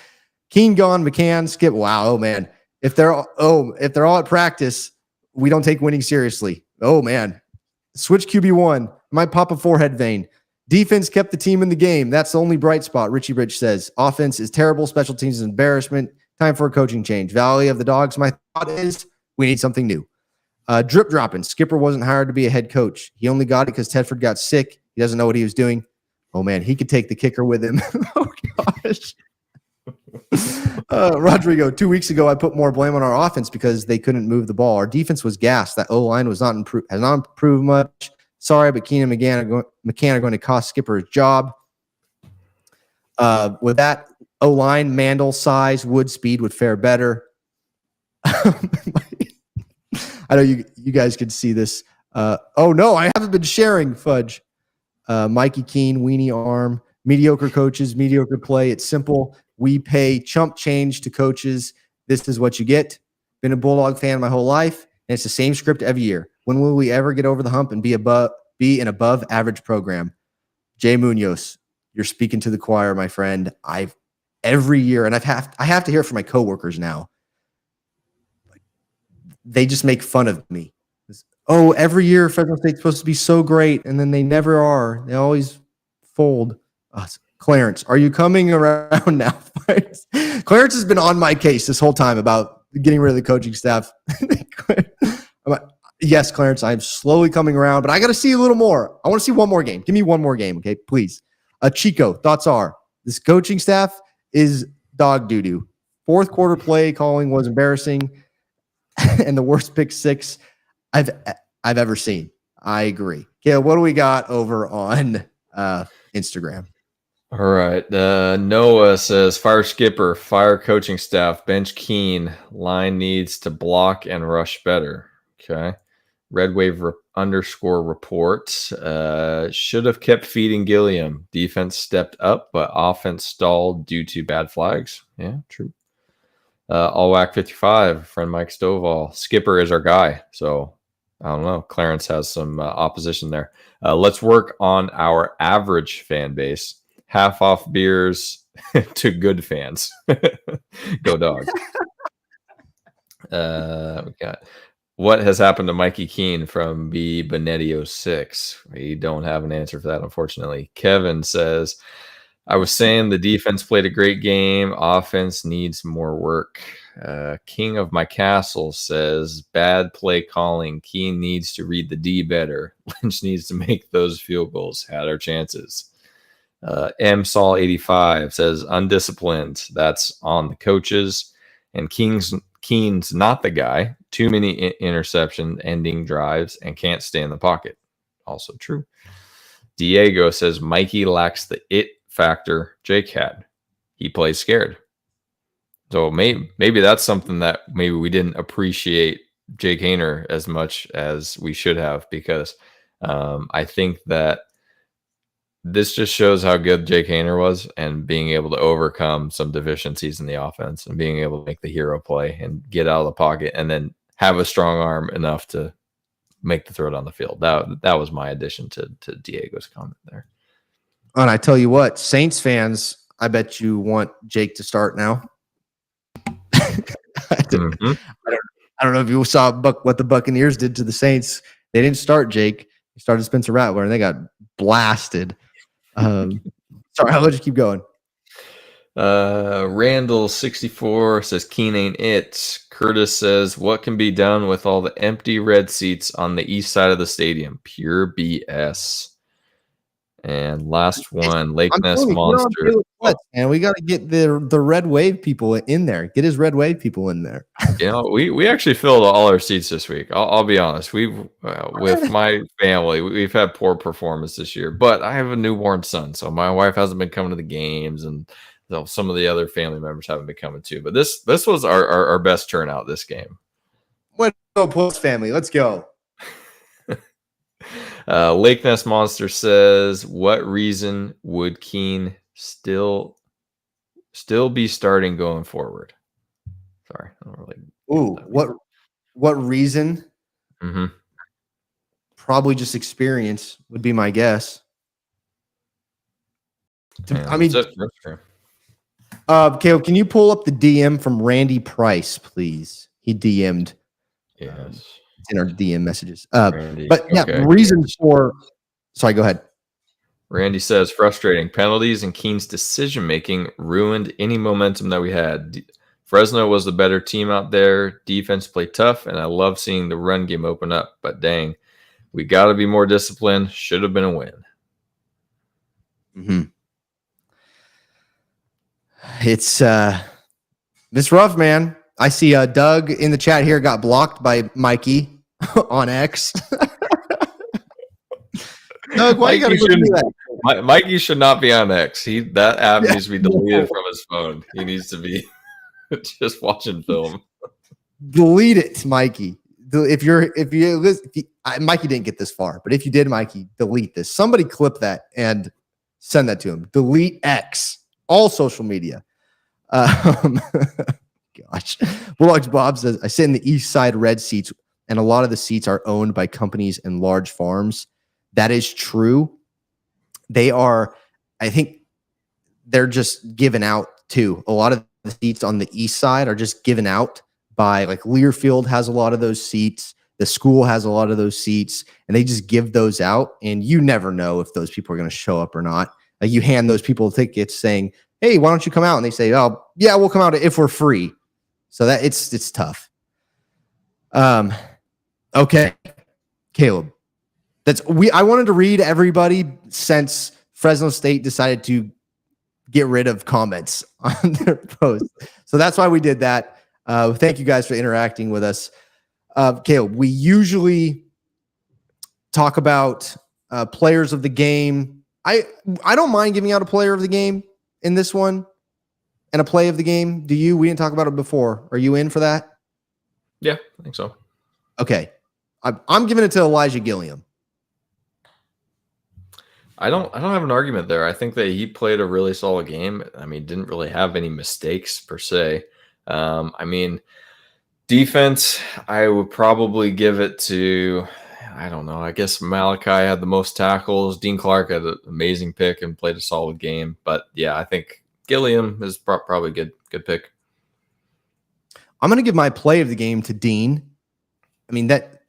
S1: Keene gone, McCann, Skip. Wow, oh man. If they're all at practice, we don't take winning seriously. Oh man. Switch QB1. Might pop a forehead vein. Defense kept the team in the game. That's the only bright spot, Richie Rich says. Offense is terrible. Special teams is embarrassment. Time for a coaching change. Valley of the Dogs. My thought is we need something new. Drip dropping. Skipper wasn't hired to be a head coach. He only got it because Tedford got sick. He doesn't know what he was doing. Oh, man. He could take the kicker with him. Oh, gosh. Rodrigo, 2 weeks ago, I put more blame on our offense because they couldn't move the ball. Our defense was gassed. That O-line was has not improved much. Sorry, but Keene and McCann are going to cost Skipper his job. With that O-line, Mandel, size, Wood, speed would fare better. I know you guys can see this. Oh, no, I haven't been sharing, fudge. Mikey Keene, weenie arm. Mediocre coaches, mediocre play. It's simple. We pay chump change to coaches. This is what you get. Been a Bulldog fan my whole life, and it's the same script every year. When will we ever get over the hump and be an above average program? Jay Munoz, you're speaking to the choir, my friend. Every year, and I have to hear from my coworkers now. They just make fun of me. Oh, every year Fresno State's supposed to be so great, and then they never are. They always fold. Clarence, are you coming around now? Clarence has been on my case this whole time about getting rid of the coaching staff. Yes, Clarence, I'm slowly coming around, but I got to see a little more. I want to see one more game. Give me one more game, okay? Please. Chico, thoughts are, this coaching staff is dog doo-doo. Fourth quarter play calling was embarrassing and the worst pick six I've ever seen. I agree. Caleb, what do we got over on Instagram?
S2: All right. Noah says, fire Skipper, fire coaching staff, bench Keene, line needs to block and rush better. Okay. Red Wave _ report. Should have kept feeding Gilliam. Defense stepped up, but offense stalled due to bad flags. Yeah, true. All whack 55, friend Mike Stovall. Skipper is our guy. So I don't know. Clarence has some opposition there. Let's work on our average fan base. half off beers to good fans. Go Dogs. We got what has happened to Mikey Keene from B Benetti 06. We don't have an answer for that, unfortunately. Kevin says, I was saying the defense played a great game. Offense needs more work. King of my castle says, bad play calling. Keene needs to read the D better. Lynch needs to make those field goals. Had our chances. M Saul 85 says, undisciplined. That's on the coaches. And Keene's not the guy. Too many interception ending drives and can't stay in the pocket. Also true. Diego says Mikey lacks the it factor Jake had. He plays scared. So maybe that's something that maybe we didn't appreciate Jake Haener as much as we should have, because I think that this just shows how good Jake Haener was, and being able to overcome some deficiencies in the offense and being able to make the hero play and get out of the pocket and then have a strong arm enough to make the throw down the field. That was my addition to Diego's comment there.
S1: And I tell you what, Saints fans, I bet you want Jake to start now. I don't know if you saw what the Buccaneers did to the Saints. They didn't start Jake. They started Spencer Rattler, and they got blasted. Sorry, I'll let you keep going.
S2: Randall 64 says Keene ain't it. Curtis says, what can be done with all the empty red seats on the east side of the stadium? Pure BS. And last one, Lake Ness Monster.
S1: And we got to get the red wave people in there. Get his red wave people in there.
S2: We actually filled all our seats this week. I'll be honest. We've with my family, we've had poor performance this year. But I have a newborn son, so my wife hasn't been coming to the games, and some of the other family members haven't been coming too. But this was our best turnout this game.
S1: Let's go, Post family. Let's go.
S2: Lake Ness Monster says, what reason would Keene still be starting going forward? Sorry, I don't really.
S1: Ooh, what reason?
S2: Mm-hmm.
S1: Probably just experience would be my guess.
S2: Caleb,
S1: can you pull up the DM from Randy Price, please? He DM'd.
S2: Yes.
S1: In our DM messages.
S2: Randy,
S1: but yeah,
S2: okay.
S1: reasons for. Sorry, go ahead.
S2: Randy says frustrating penalties and Keene's decision making ruined any momentum that we had. Fresno was the better team out there. Defense played tough, and I love seeing the run game open up. But dang, we got to be more disciplined. Should have been a win.
S1: Mm-hmm. It's rough, man. I see Doug in the chat here got blocked by Mikey on X. Doug, why you gotta do that?
S2: Mikey should not be on X. That app needs to be deleted from his phone. He needs to be just watching film.
S1: Delete it, Mikey. Mikey didn't get this far, but if you did, Mikey, delete this. Somebody clip that and send that to him. Delete X, all social media. Gosh. Bulldogs Bob says, I sit in the east side red seats, and a lot of the seats are owned by companies and large farms. That is true. They are, I think they're just given out too. A lot of the seats on the east side are just given out by, like, Learfield has a lot of those seats. The school has a lot of those seats, and they just give those out. And you never know if those people are going to show up or not. Like, you hand those people tickets saying, hey, why don't you come out? And they say, oh, yeah, we'll come out if we're free. So that it's tough. Okay, Caleb. I wanted to read everybody since Fresno State decided to get rid of comments on their post. So that's why we did that. Thank you guys for interacting with us. Caleb, we usually talk about players of the game. I don't mind giving out a player of the game in this one and a play of the game. Do you? We didn't talk about it before. Are you in for that?
S2: Yeah, I think so.
S1: Okay. I'm giving it to Elijah Gilliam.
S2: I don't have an argument there. I think that he played a really solid game. I mean, didn't really have any mistakes per se. I mean, defense, I would probably give it to I don't know. I guess Malachi had the most tackles. Dean Clark had an amazing pick and played a solid game. But yeah, I think Gilliam is probably good pick.
S1: I'm going to give my play of the game to Dean. I mean, that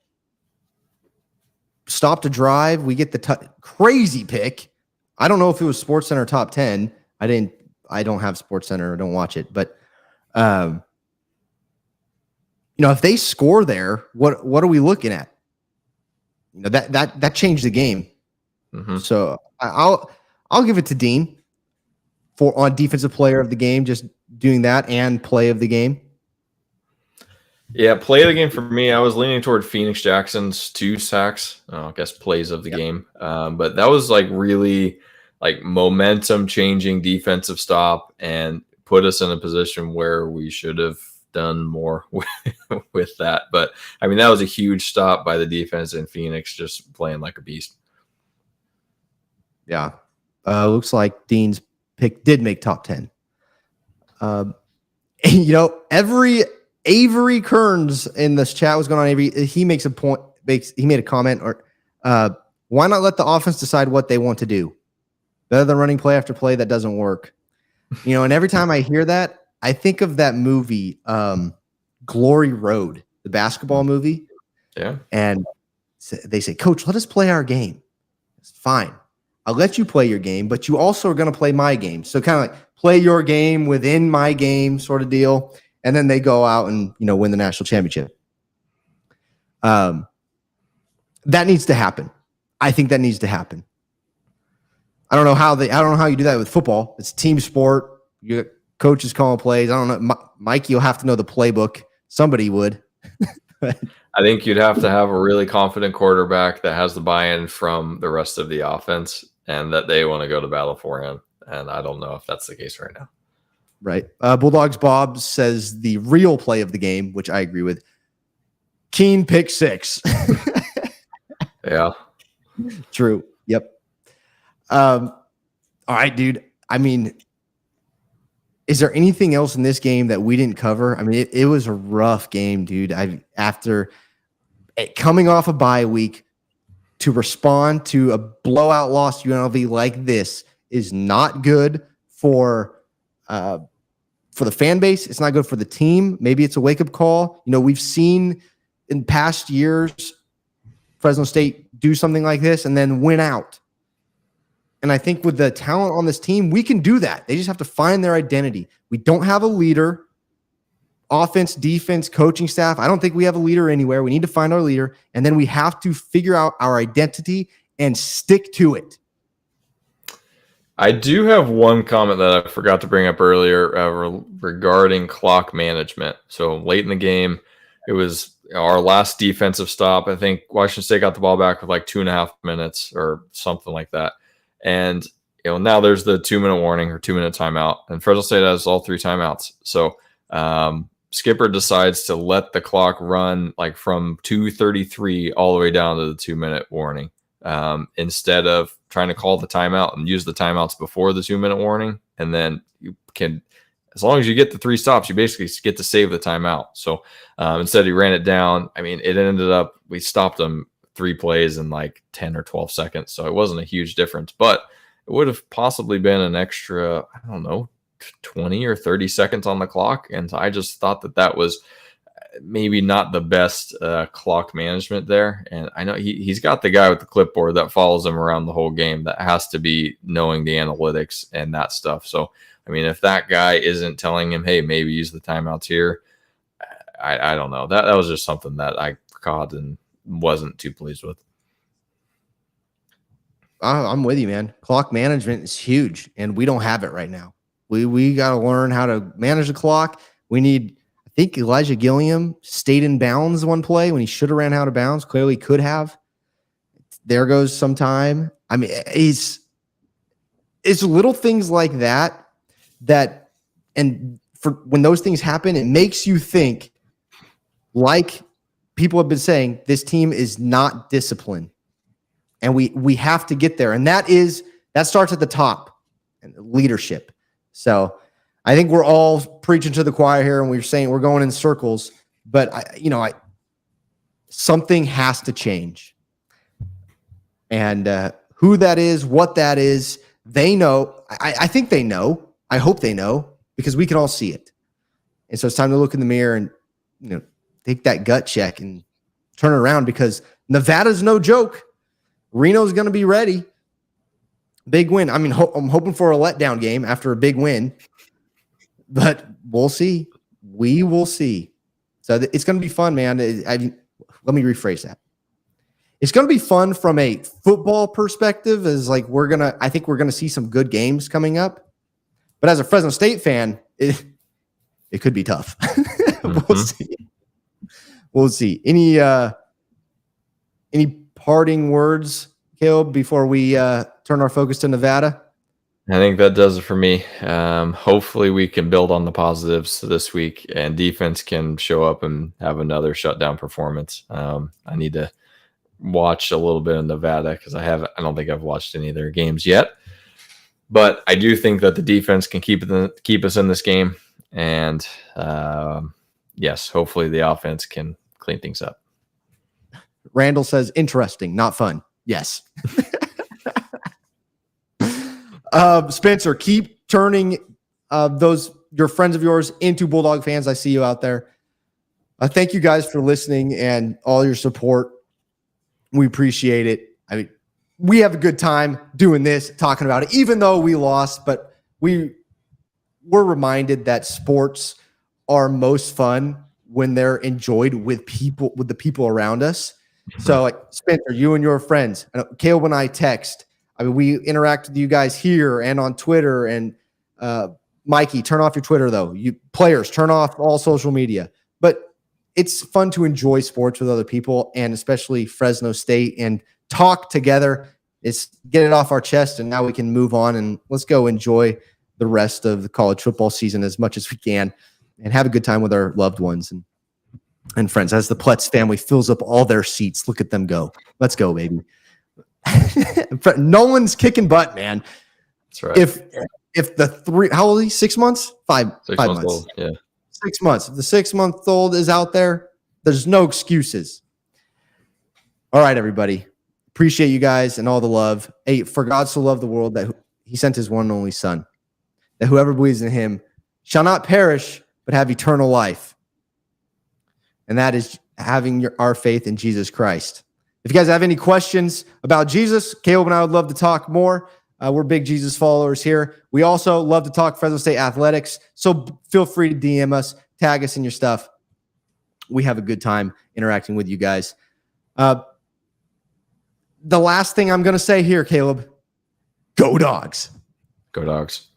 S1: stop to drive. We get the crazy pick. I don't know if it was SportsCenter top 10. I don't have SportsCenter. I don't watch it. But, if they score there, what are we looking at? That changed the game.
S2: Mm-hmm.
S1: So I'll give it to Dean on defensive player of the game, just doing that and play of the game.
S2: Yeah, play of the game for me, I was leaning toward Phoenix Jackson's 2 sacks. I guess plays of the game. But that was like really like momentum changing defensive stop and put us in a position where we should have done more with that. But I mean, that was a huge stop by the defense in Phoenix, just playing like a beast.
S1: Yeah. Looks like Dean's pick did make top 10. Every Avery Kearns in this chat was going on. Avery, he makes a point. He made a comment, or why not let the offense decide what they want to do? Better than running play after play that doesn't work. And every time I hear that, I think of that movie, Glory Road, the basketball movie.
S2: Yeah.
S1: And they say, Coach, let us play our game. It's fine. I'll let you play your game, but you also are going to play my game. So kind of like play your game within my game sort of deal. And then they go out and, win the national championship. That needs to happen. I think that needs to happen. I don't know how you do that with football. It's a team sport. You got coaches calling plays. I don't know. Mike, you'll have to know the playbook. Somebody would.
S2: I think you'd have to have a really confident quarterback that has the buy-in from the rest of the offense and that they want to go to battle for him. And I don't know if that's the case right now.
S1: Right. Bulldogs Bob says the real play of the game, which I agree with. Keen pick 6.
S2: Yeah.
S1: True. Yep. All right, dude. I mean, is there anything else in this game that we didn't cover? I mean, it was a rough game, dude. After coming off a bye week, to respond to a blowout loss to UNLV like this is not good for the fan base. It's not good for the team. Maybe it's a wake-up call. We've seen in past years Fresno State do something like this and then win out. And I think with the talent on this team, we can do that. They just have to find their identity. We don't have a leader. Offense, defense, coaching staff. I don't think we have a leader anywhere. We need to find our leader. And then we have to figure out our identity and stick to it.
S2: I do have one comment that I forgot to bring up earlier regarding clock management. So late in the game, it was our last defensive stop. I think Washington State got the ball back with like 2.5 minutes or something like that. And now there's the 2-minute warning or 2-minute timeout, and Fresno State has all 3 timeouts. So Skipper decides to let the clock run like from 2:33 all the way down to the 2-minute warning, instead of trying to call the timeout and use the timeouts before the 2-minute warning. And then you can, as long as you get the 3 stops, you basically get to save the timeout. So instead he ran it down. I mean, it ended up, we stopped them 3 plays in like 10 or 12 seconds. So it wasn't a huge difference, but it would have possibly been an extra, I don't know, 20 or 30 seconds on the clock. And I just thought that was maybe not the best clock management there. And I know he's got the guy with the clipboard that follows him around the whole game that has to be knowing the analytics and that stuff. So, I mean, if that guy isn't telling him, hey, maybe use the timeouts here, I don't know. That was just something that I caught and wasn't too pleased with.
S1: I'm with you, man. Clock management is huge, and we don't have it right now. We got to learn how to manage the clock. We need, I think Elijah Gilliam stayed in bounds one play when he should have ran out of bounds. Clearly could have. There goes some time. I mean, it's little things like that, and for when those things happen, it makes you think, like people have been saying, this team is not disciplined. And we have to get there. And that starts at the top, and leadership. So I think we're all preaching to the choir here, and we're saying we're going in circles, but something has to change. And who that is, what that is, they know. I think they know. I hope they know, because we can all see it. And so it's time to look in the mirror and, take that gut check and turn it around, because Nevada's no joke. Reno's going to be ready. Big win. I mean, I'm hoping for a letdown game after a big win, but we'll see. We will see. So it's going to be fun, man. Let me rephrase that. It's going to be fun from a football perspective, as like I think we're going to see some good games coming up. But as a Fresno State fan, it could be tough. We'll see. We'll see. Any parting words, Caleb, before we turn our focus to Nevada?
S2: I think that does it for me. Hopefully we can build on the positives this week, and defense can show up and have another shutdown performance. I need to watch a little bit of Nevada, because I don't think I've watched any of their games yet. But I do think that the defense can keep us in this game. And yes, hopefully the offense can clean things up.
S1: Randall says, interesting, not fun. Yes. Spencer, keep turning your friends of yours into Bulldog fans. I see you out there. Thank you guys for listening and all your support. We appreciate it. I mean, we have a good time doing this, talking about it, even though we lost, but we're reminded that sports are most fun when they're enjoyed with the people around us. So, like, Spencer, you and your friends, Caleb and I text. I mean, we interact with you guys here and on Twitter. And Mikey, turn off your Twitter, though. You players, turn off all social media. But it's fun to enjoy sports with other people, and especially Fresno State, and talk together. It's get it off our chest, and now we can move on and let's go enjoy the rest of the college football season as much as we can, and have a good time with our loved ones and friends. As the Pletz family fills up all their seats, look at them go. Let's go, baby. Nolan's kicking butt, man.
S2: That's right.
S1: If the how old is he? 6 months? 5 months.
S2: Old. Yeah.
S1: 6 months. If the 6-month-old is out there, there's no excuses. All right, everybody. Appreciate you guys and all the love. Hey, for God so loved the world that he sent his one and only son, that whoever believes in him shall not perish, but have eternal life. And that is having our faith in Jesus Christ. If you guys have any questions about Jesus, Caleb and I would love to talk more. We're big Jesus followers here. We also love to talk Fresno State athletics. So feel free to DM us, tag us in your stuff. We have a good time interacting with you guys. The last thing I'm going to say here, Caleb, go Dogs.
S2: Go Dogs.